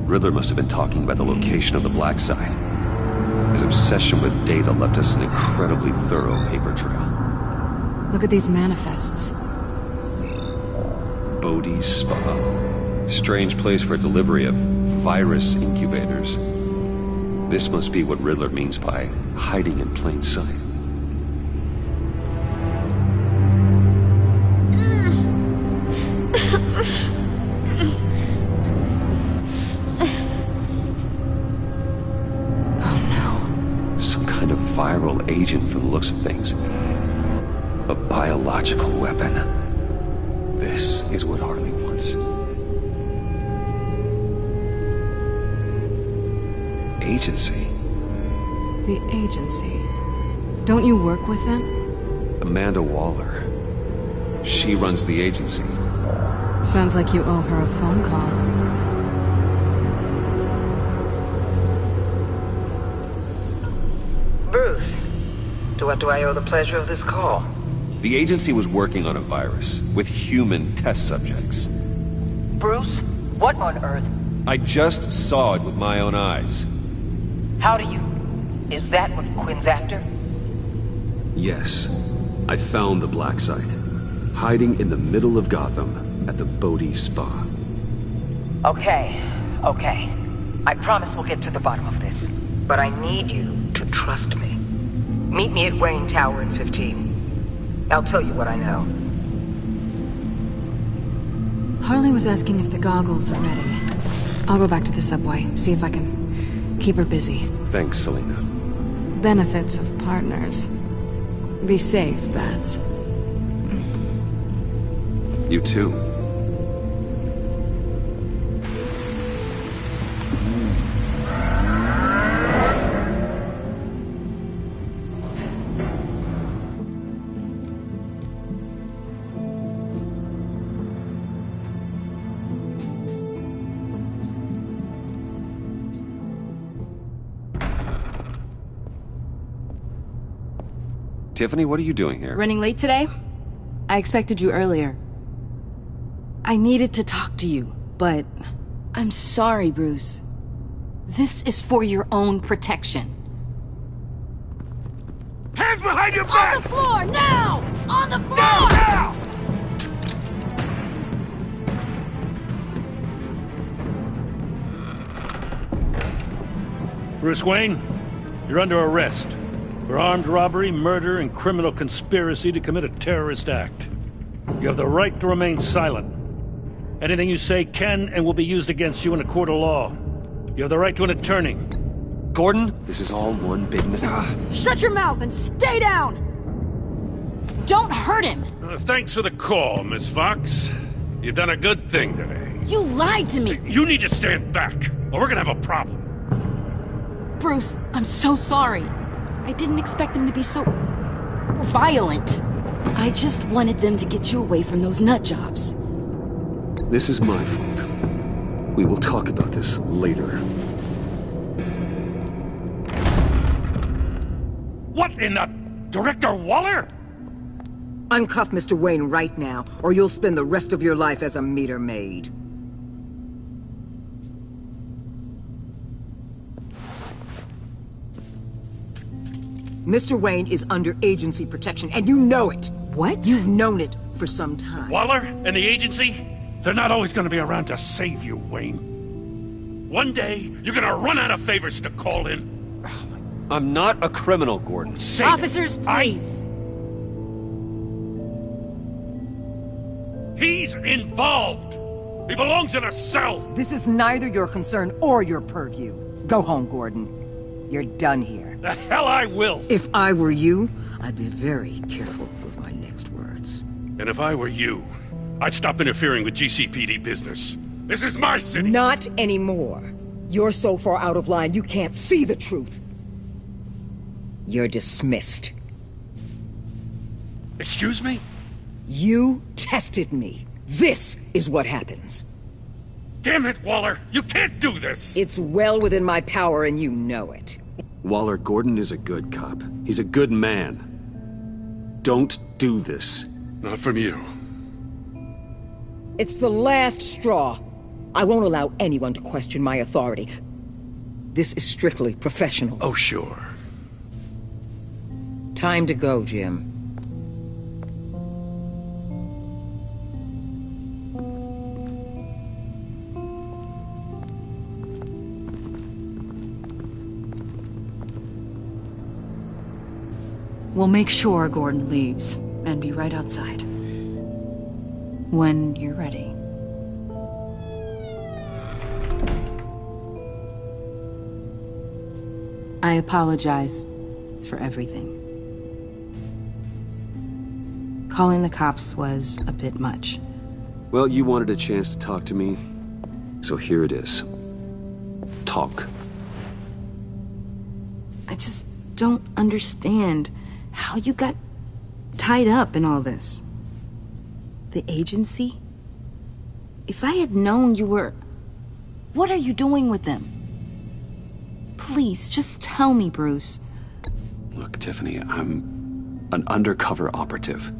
Riddler must have been talking about the location of the black site. His obsession with data left us an incredibly thorough paper trail. Look at these manifests. Bodhi's Spa. Strange place for delivery of virus incubators. This must be what Riddler means by hiding in plain sight. Viral agent from the looks of things. A biological weapon. This is what Harley wants. Agency. The agency. Don't you work with them? Amanda Waller. She runs the agency. Sounds like you owe her a phone call. Bruce, to what do I owe the pleasure of this call? The agency was working on a virus with human test subjects. Bruce, what on earth? I just saw it with my own eyes. How do you... Is that what Quinn's after? Yes. I found the black site. Hiding in the middle of Gotham at the Bodhi Spa. Okay. I promise we'll get to the bottom of this. But I need you to trust me. Meet me at Wayne Tower in 15. I'll tell you what I know. Harley was asking if the goggles are ready. I'll go back to the subway, see if I can keep her busy. Thanks, Selina. Benefits of partners. Be safe, Bats. You too. Tiffany, what are you doing here? Running late today? I expected you earlier. I needed to talk to you, but I'm sorry, Bruce. This is for your own protection. Hands behind your back! On the floor, now! On the floor! Now! Bruce Wayne, you're under arrest for armed robbery, murder, and criminal conspiracy to commit a terrorist act. You have the right to remain silent. Anything you say can and will be used against you in a court of law. You have the right to an attorney. Gordon, this is all one big mistake. Shut your mouth and stay down! Don't hurt him! Thanks for the call, Miss Fox. You've done a good thing today. You lied to me! You need to stand back, or we're gonna have a problem. Bruce, I'm so sorry. I didn't expect them to be so... violent. I just wanted them to get you away from those nut jobs. This is my fault. We will talk about this later. What in the... Director Waller? Uncuff Mr. Wayne right now, or you'll spend the rest of your life as a meter maid. Mr. Wayne is under agency protection, and you know it. What? You've known it for some time. Waller and the agency? They're not always gonna be around to save you, Wayne. One day, you're gonna run out of favors to call in. I'm not a criminal, Gordon. Officers, please. He's involved! He belongs in a cell! This is neither your concern or your purview. Go home, Gordon. You're done here. The hell I will! If I were you, I'd be very careful with my next words. And if I were you, I'd stop interfering with GCPD business. This is my city! Not anymore. You're so far out of line, you can't see the truth. You're dismissed. Excuse me? You tested me. This is what happens. Damn it, Waller! You can't do this! It's well within my power and you know it. Waller, Gordon is a good cop. He's a good man. Don't do this. Not from you. It's the last straw. I won't allow anyone to question my authority. This is strictly professional. Oh, sure. Time to go, Jim. We'll make sure Gordon leaves, and be right outside. When you're ready. I apologize for everything. Calling the cops was a bit much. Well, you wanted a chance to talk to me, so here it is. Talk. I just don't understand how you got tied up in all this. The agency? If I had known you were... What are you doing with them? Please, just tell me, Bruce. Look, Tiffany, I'm an undercover operative.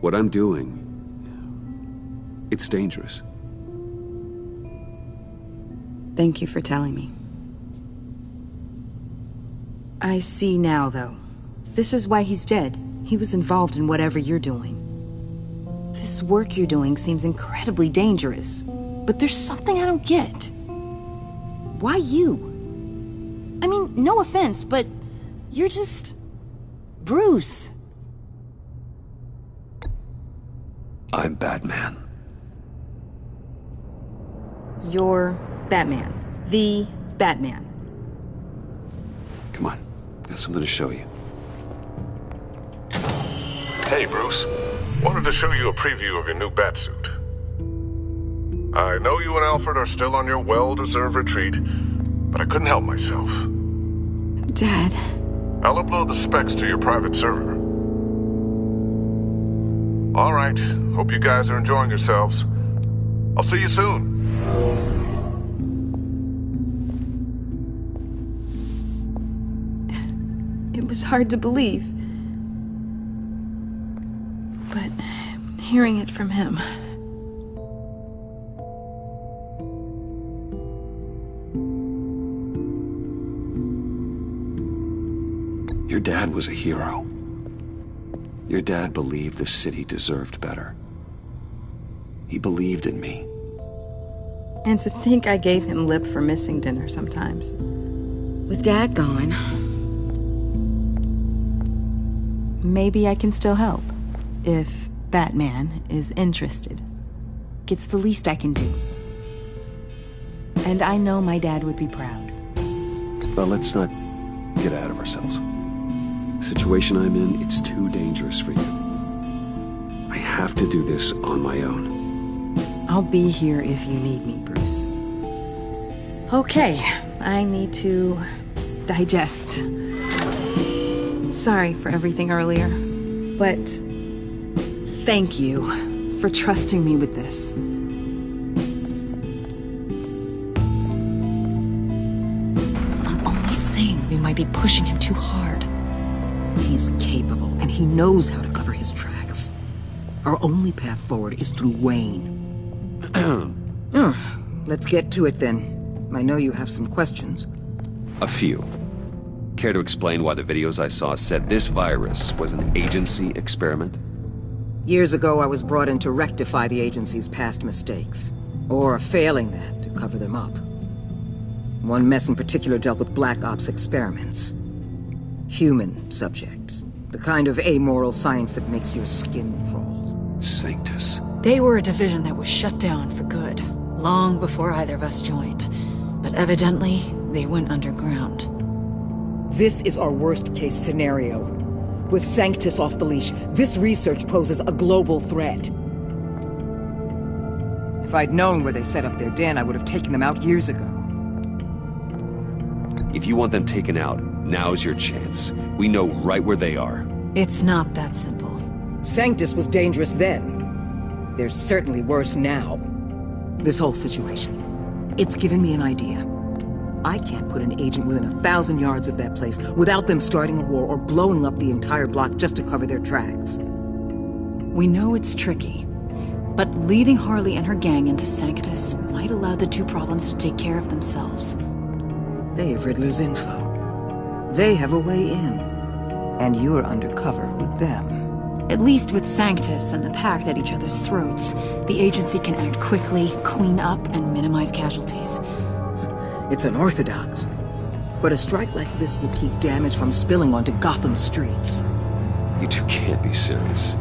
What I'm doing, it's dangerous. Thank you for telling me. I see now, though. This is why he's dead. He was involved in whatever you're doing. This work you're doing seems incredibly dangerous. But there's something I don't get. Why you? I mean, no offense, but you're just... Bruce. I'm Batman. You're Batman. The Batman. Come on, got something to show you. Hey, Bruce. Wanted to show you a preview of your new Batsuit. I know you and Alfred are still on your well-deserved retreat, but I couldn't help myself. Dad. I'll upload the specs to your private server. All right. Hope you guys are enjoying yourselves. I'll see you soon. It was hard to believe. But hearing it from him... Your dad was a hero. Your dad believed the city deserved better. He believed in me. And to think I gave him lip for missing dinner sometimes. With Dad gone... Maybe I can still help. If Batman is interested. It's the least I can do. And I know my dad would be proud. Well, let's not get ahead of ourselves. The situation I'm in, it's too dangerous for you. I have to do this on my own. I'll be here if you need me, Bruce. Okay, I need to digest. Sorry for everything earlier, but thank you for trusting me with this. I'm only saying we might be pushing him too hard. He's capable, and he knows how to cover his tracks. Our only path forward is through Wayne. Let's get to it then. I know you have some questions. A few. Care to explain why the videos I saw said this virus was an agency experiment? Years ago, I was brought in to rectify the agency's past mistakes. Or, failing that, to cover them up. One mess in particular dealt with Black Ops experiments. Human subjects. The kind of amoral science that makes your skin crawl. Sanctus. They were a division that was shut down for good, long before either of us joined. But evidently, they went underground. This is our worst-case scenario. With Sanctus off the leash, this research poses a global threat. If I'd known where they set up their den, I would have taken them out years ago. If you want them taken out, now's your chance. We know right where they are. It's not that simple. Sanctus was dangerous then. They're certainly worse now. This whole situation, it's given me an idea. I can't put an agent within 1,000 yards of that place without them starting a war or blowing up the entire block just to cover their tracks. We know it's tricky, but leading Harley and her gang into Sanctus might allow the two problems to take care of themselves. They have Riddler's info. They have a way in. And you're undercover with them. At least with Sanctus and the Pact at each other's throats, the agency can act quickly, clean up, and minimize casualties. It's unorthodox. But a strike like this will keep damage from spilling onto Gotham streets. You two can't be serious.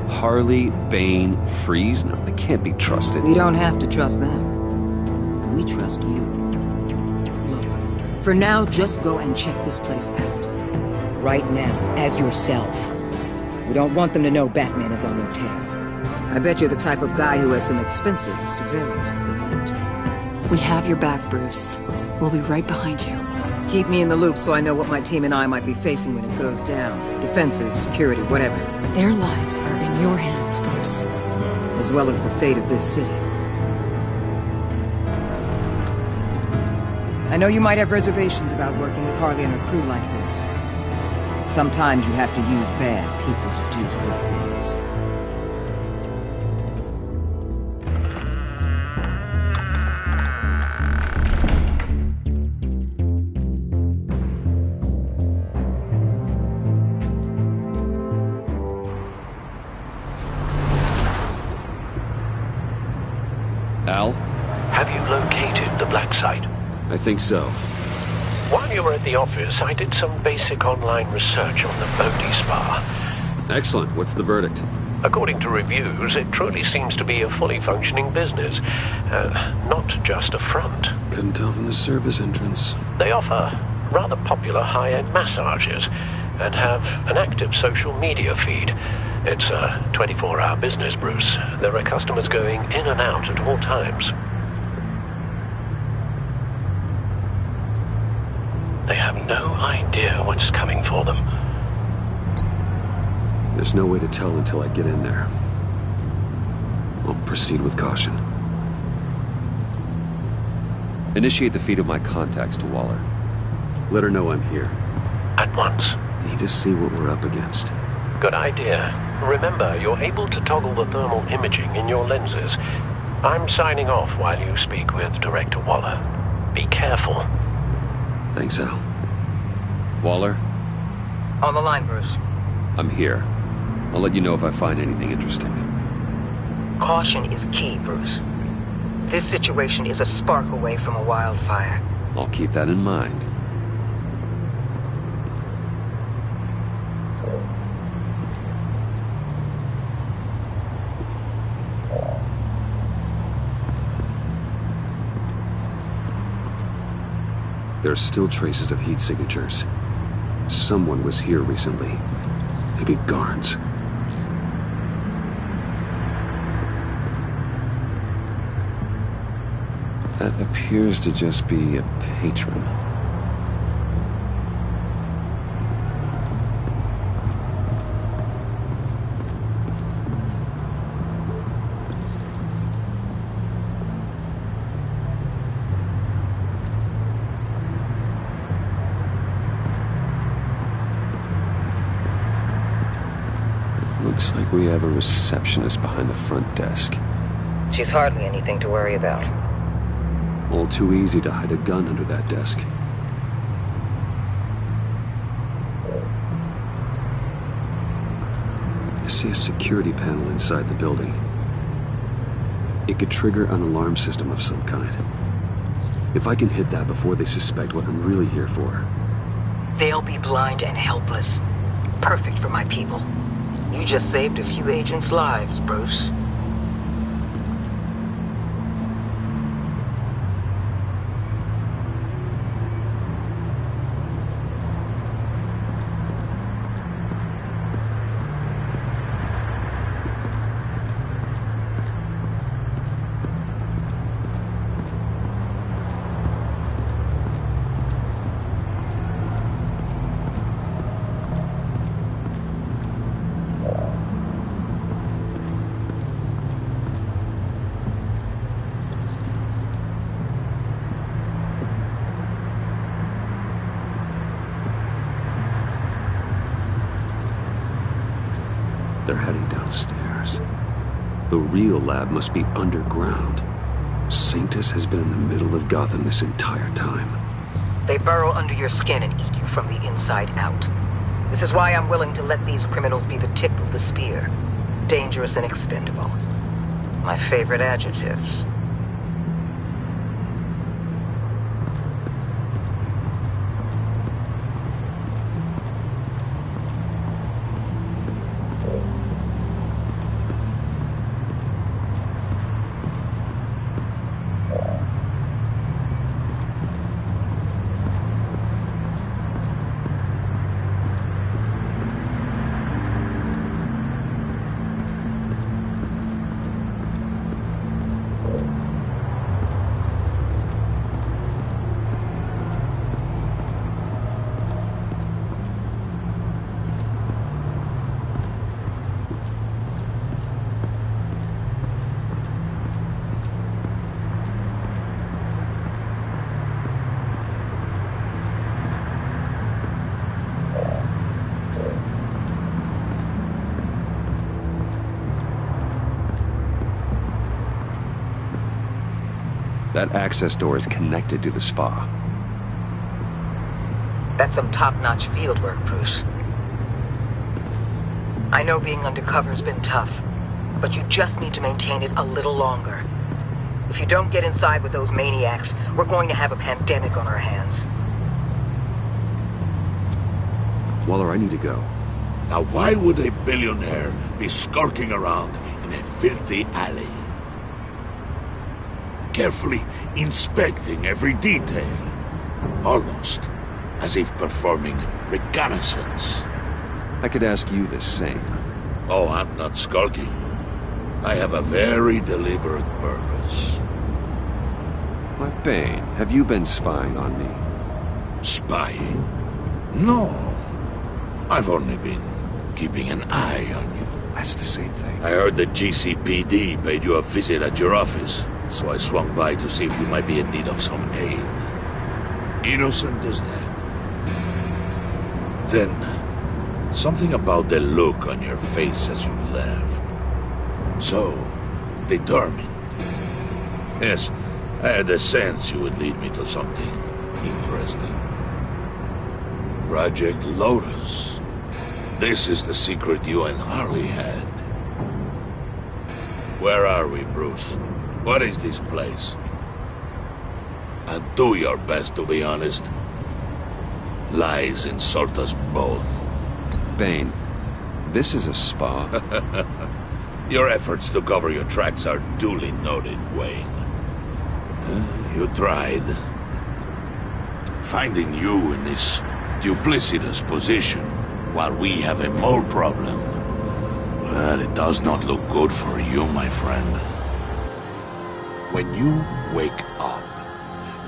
Harley, Bane, Freeze? No, they can't be trusted. We don't have to trust them. We trust you. Look, for now, just go and check this place out. Right now, as yourself. We don't want them to know Batman is on their tail. I bet you're the type of guy who has some expensive surveillance equipment. We have your back, Bruce. We'll be right behind you. Keep me in the loop so I know what my team and I might be facing when it goes down. Defenses, security, whatever. Their lives are in your hands, Bruce. As well as the fate of this city. I know you might have reservations about working with Harley and her crew like this. Sometimes you have to use bad people to do good things. Al? Have you located the black site? I think so. While you were at the office, I did some basic online research on the Bodhi Spa. Excellent. What's the verdict? According to reviews, it truly seems to be a fully functioning business, not just a front. Couldn't tell from the service entrance. They offer rather popular high-end massages and have an active social media feed. It's a 24-hour business, Bruce. There are customers going in and out at all times. They have no idea what's coming for them. There's no way to tell until I get in there. I'll proceed with caution. Initiate the feed of my contacts to Waller. Let her know I'm here. At once. Need to see what we're up against. Good idea. Remember, you're able to toggle the thermal imaging in your lenses. I'm signing off while you speak with Director Waller. Be careful. Thanks, Al. Waller? On the line, Bruce. I'm here. I'll let you know if I find anything interesting. Caution is key, Bruce. This situation is a spark away from a wildfire. I'll keep that in mind. There are still traces of heat signatures. Someone was here recently. Maybe guards. That appears to just be a patron. Looks like we have a receptionist behind the front desk. She's hardly anything to worry about. All too easy to hide a gun under that desk. see a security panel inside the building. It could trigger an alarm system of some kind. If I can hit that before they suspect what I'm really here for. They'll be blind and helpless. Perfect for my people. You just saved a few agents' lives, Bruce. They're heading downstairs. The real lab must be underground. Sanctus has been in the middle of Gotham this entire time. They burrow under your skin and eat you from the inside out. This is why I'm willing to let these criminals be the tip of the spear. Dangerous and expendable. My favorite adjectives. That access door is connected to the spa. That's some top-notch field work, Bruce. I know being undercover's been tough, but you just need to maintain it a little longer. If you don't get inside with those maniacs, we're going to have a pandemic on our hands. Waller, I need to go. Now why would a billionaire be skulking around in a filthy alley? Carefully inspecting every detail. Almost as if performing reconnaissance. I could ask you the same. Oh, I'm not skulking. I have a very deliberate purpose. Why, Bane, have you been spying on me? Spying? No. I've only been keeping an eye on you. That's the same thing. I heard the GCPD paid you a visit at your office, so I swung by to see if you might be in need of some aid. Innocent as that. Then, something about the look on your face as you left. So, determined. Yes, I had a sense you would lead me to something interesting. Project Lotus. This is the secret you and Harley had. Where are we, Bruce? What is this place? And do your best to be honest. Lies insult us both. Bane, this is a spa. Your efforts to cover your tracks are duly noted, Wayne. You tried. Finding you in this duplicitous position while we have a mole problem. Well, it does not look good for you, my friend. When you wake up,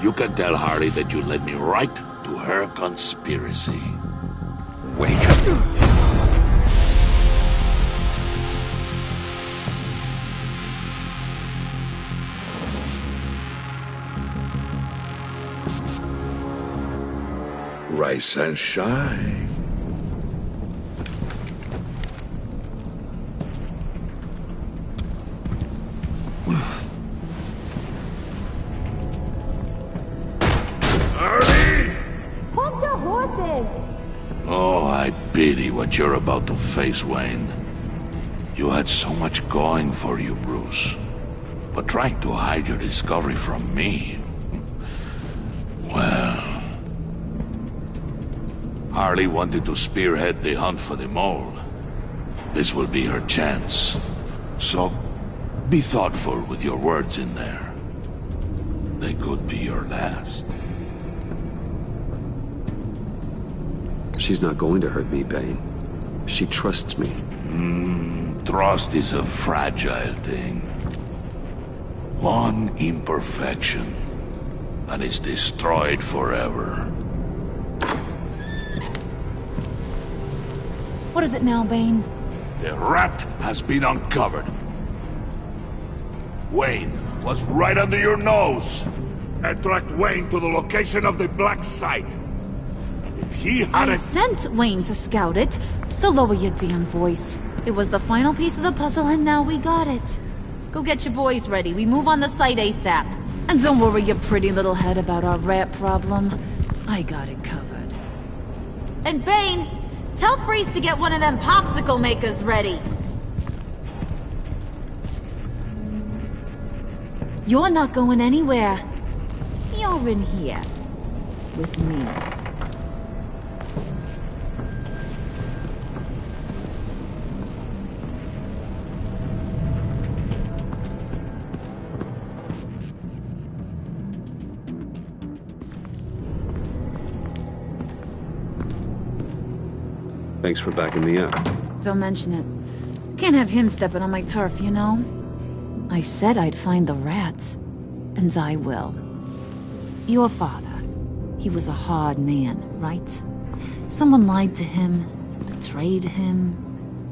you can tell Harley that you led me right to her conspiracy. Wake up. Rise and shine. Oh, I pity what you're about to face, Wayne. You had so much going for you, Bruce. But trying to hide your discovery from me... well... Harley wanted to spearhead the hunt for the mole. This will be her chance. So, be thoughtful with your words in there. They could be your last. She's not going to hurt me, Bane. She trusts me. Trust is a fragile thing. One imperfection, and it's destroyed forever. What is it now, Bane? The rat has been uncovered. Wayne was right under your nose. And tracked Wayne to the location of the black site. And if he hadn't... I sent Wayne to scout it, so lower your damn voice. It was the final piece of the puzzle, and now we got it. Go get your boys ready. We move on the site ASAP. And don't worry your pretty little head about our rat problem. I got it covered. And Bane, tell Freeze to get one of them popsicle makers ready. You're not going anywhere. You're in here. With me. Thanks for backing me up. Don't mention it. Can't have him stepping on my turf, you know? I said I'd find the rats. And I will. Your father. He was a hard man, right? Someone lied to him, betrayed him.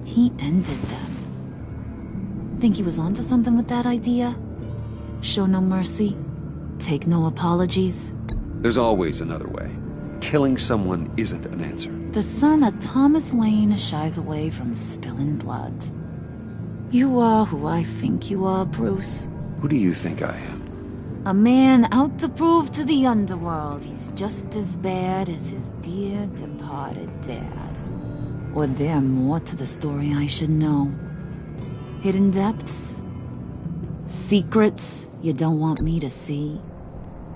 He ended them. Think he was onto something with that idea? Show no mercy? Take no apologies? There's always another way. Killing someone isn't an answer. The son of Thomas Wayne shies away from spilling blood. You are who I think you are, Bruce. Who do you think I am? A man out to prove to the underworld he's just as bad as his dear departed dad. Or there more to the story I should know. Hidden depths? Secrets you don't want me to see?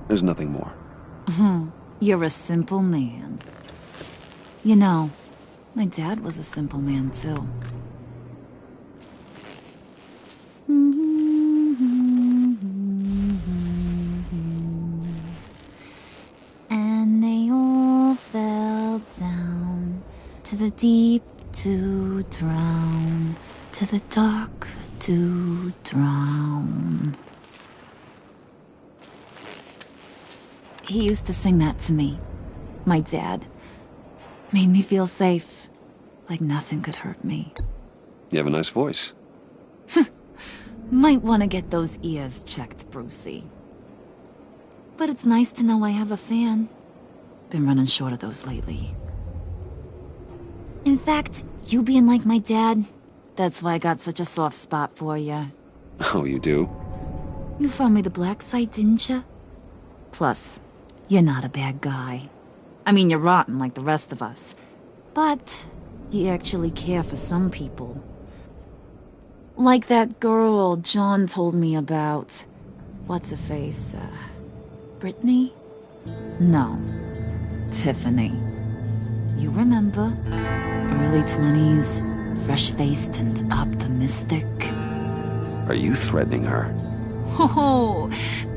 There's nothing more. You're a simple man. You know, my dad was a simple man, too. And they all fell down to the deep to drown, to the dark to drown. He used to sing that to me. My dad. Made me feel safe. Like nothing could hurt me. You have a nice voice. Might want to get those ears checked, Brucey. But it's nice to know I have a fan. Been running short of those lately. In fact, you being like my dad, that's why I got such a soft spot for you. Oh, you do? You found me the black site, didn't you? Plus, you're not a bad guy. I mean, you're rotten like the rest of us. But you actually care for some people. Like that girl John told me about. What's her face? Brittany? No. Tiffany. You remember? Early 20s, fresh-faced and optimistic. Are you threatening her? Oh,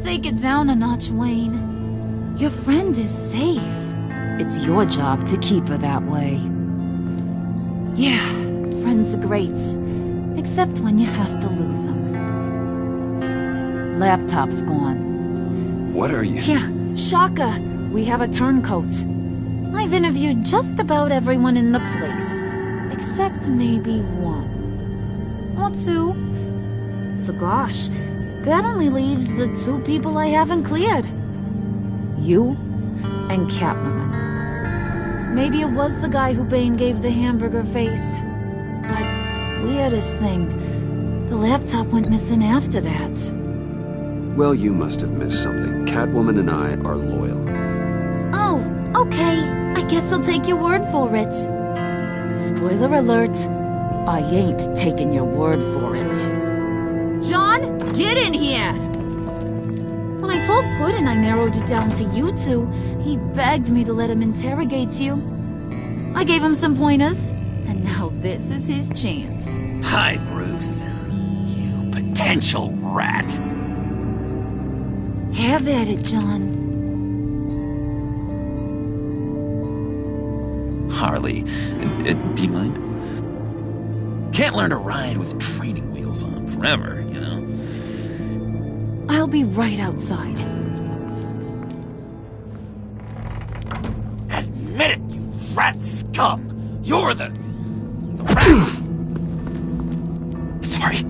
take it down a notch, Wayne. Your friend is safe. It's your job to keep her that way. Yeah, friends are great. Except when you have to lose them. Laptop's gone. What are you... Yeah, shocker. We have a turncoat. I've interviewed just about everyone in the place. Except maybe one. Or two. So gosh, that only leaves the two people I haven't cleared. You and Catwoman. Maybe it was the guy who Bane gave the hamburger face. But weirdest thing, the laptop went missing after that. Well, you must have missed something. Catwoman and I are loyal. Oh, okay. I guess I'll take your word for it. Spoiler alert. I ain't taking your word for it. John, get in here! When I told Puddin' I narrowed it down to you two, he begged me to let him interrogate you. I gave him some pointers, and now this is his chance. Hi, Bruce. You potential rat. Have at it, John. Harley, do you mind? Can't learn to ride with training wheels on forever, you know? I'll be right outside. Admit it, you rat scum! You're the rat! Sorry,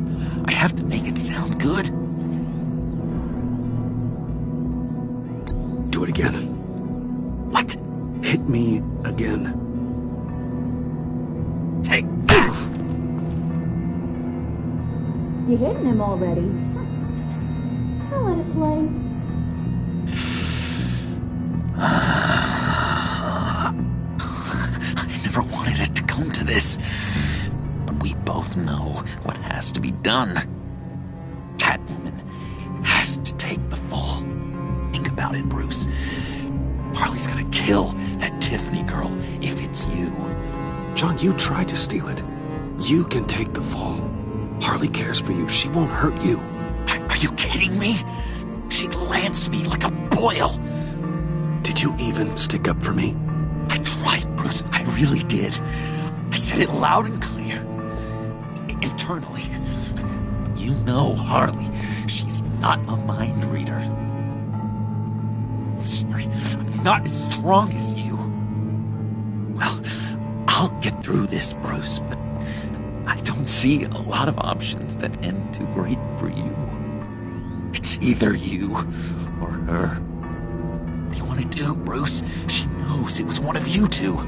I have to make it sound good. Do it again. What? Hit me again. Take that! You hitting him already? I'll let it play. I never wanted it to come to this. But we both know what has to be done. Catwoman has to take the fall. Think about it, Bruce. Harley's gonna kill that Tiffany girl if it's you. John, you tried to steal it. You can take the fall. Harley cares for you. She won't hurt you. Are you kidding me? She'd lance me like a boil. Did you even stick up for me? I tried, Bruce. I really did. I said it loud and clear. Internally. You know Harley. She's not a mind reader. I'm sorry. I'm not as strong as you. Well, I'll get through this, Bruce, but I don't see a lot of options that end too great for you. It's either you or her. What do you want to do, Bruce? She knows it was one of you two.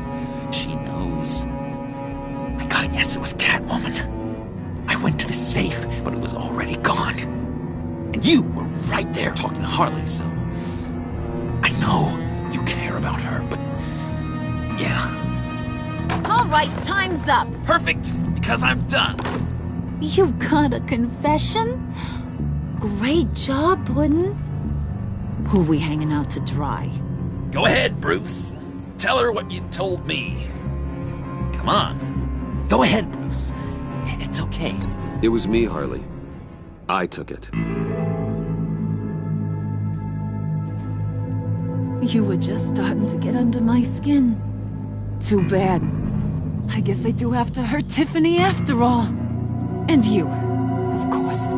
She knows. I gotta guess it was Catwoman. I went to the safe, but it was already gone. And you were right there talking to Harley, so... I know you care about her, but... yeah. All right, time's up. Perfect, because I'm done. You got a confession? Great job, Puddin'. Who we hanging out to dry? Go ahead, Bruce. Tell her what you told me. Come on. Go ahead, Bruce. It's okay. It was me, Harley. I took it. You were just starting to get under my skin. Too bad. I guess I do have to hurt Tiffany after all. And you, of course.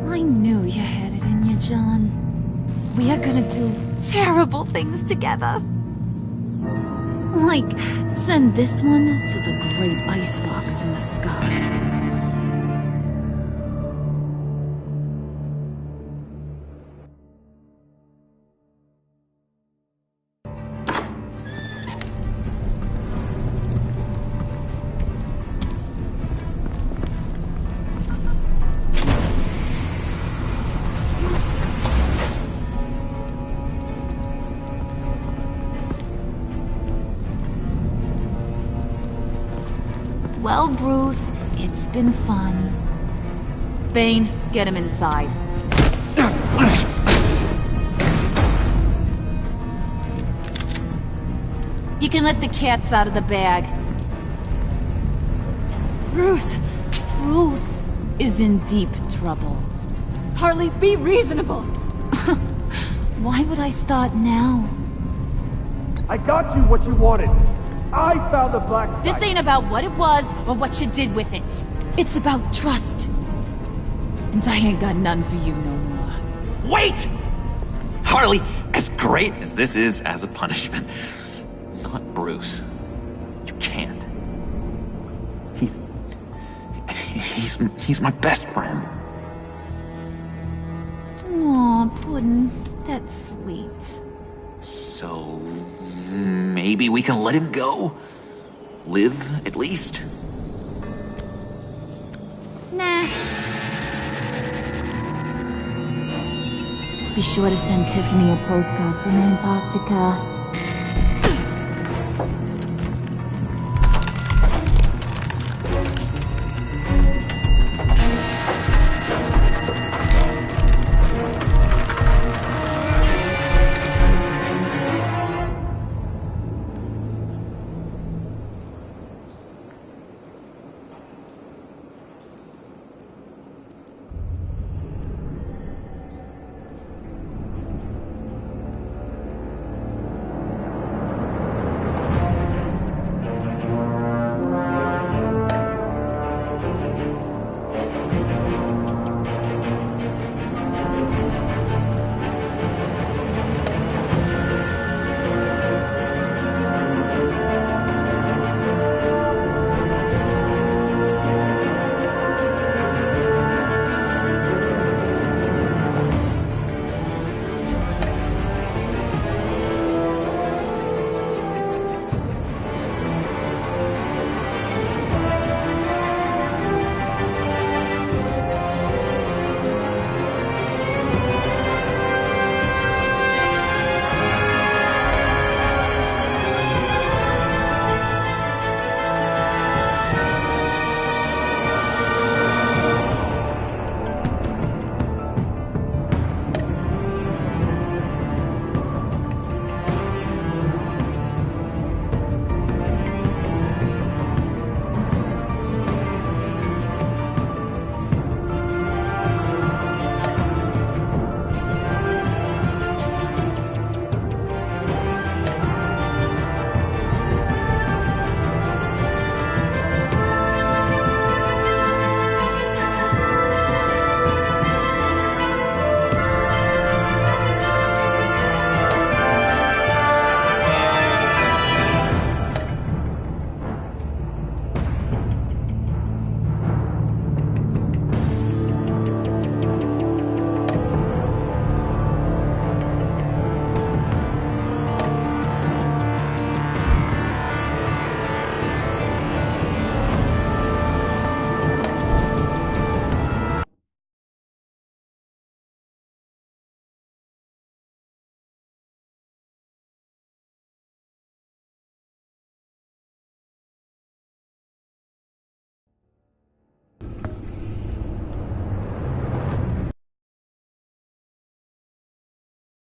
I knew you had it in you, John. We are gonna do terrible things together. Like, send this one to the great icebox in the sky. Well, Bruce, it's been fun. Bane, get him inside. You can let the cats out of the bag. Bruce is in deep trouble. Harley, be reasonable. Why would I start now? I got you what you wanted. I found the black site. This ain't about what it was or what you did with it. It's about trust. And I ain't got none for you no more. Wait! Harley, as great as this is as a punishment, not Bruce. You can't. He's my best friend. Aw, Puddin', that's sweet. So... maybe we can let him go? Live, at least? Nah. Be sure to send Tiffany a postcard from Antarctica.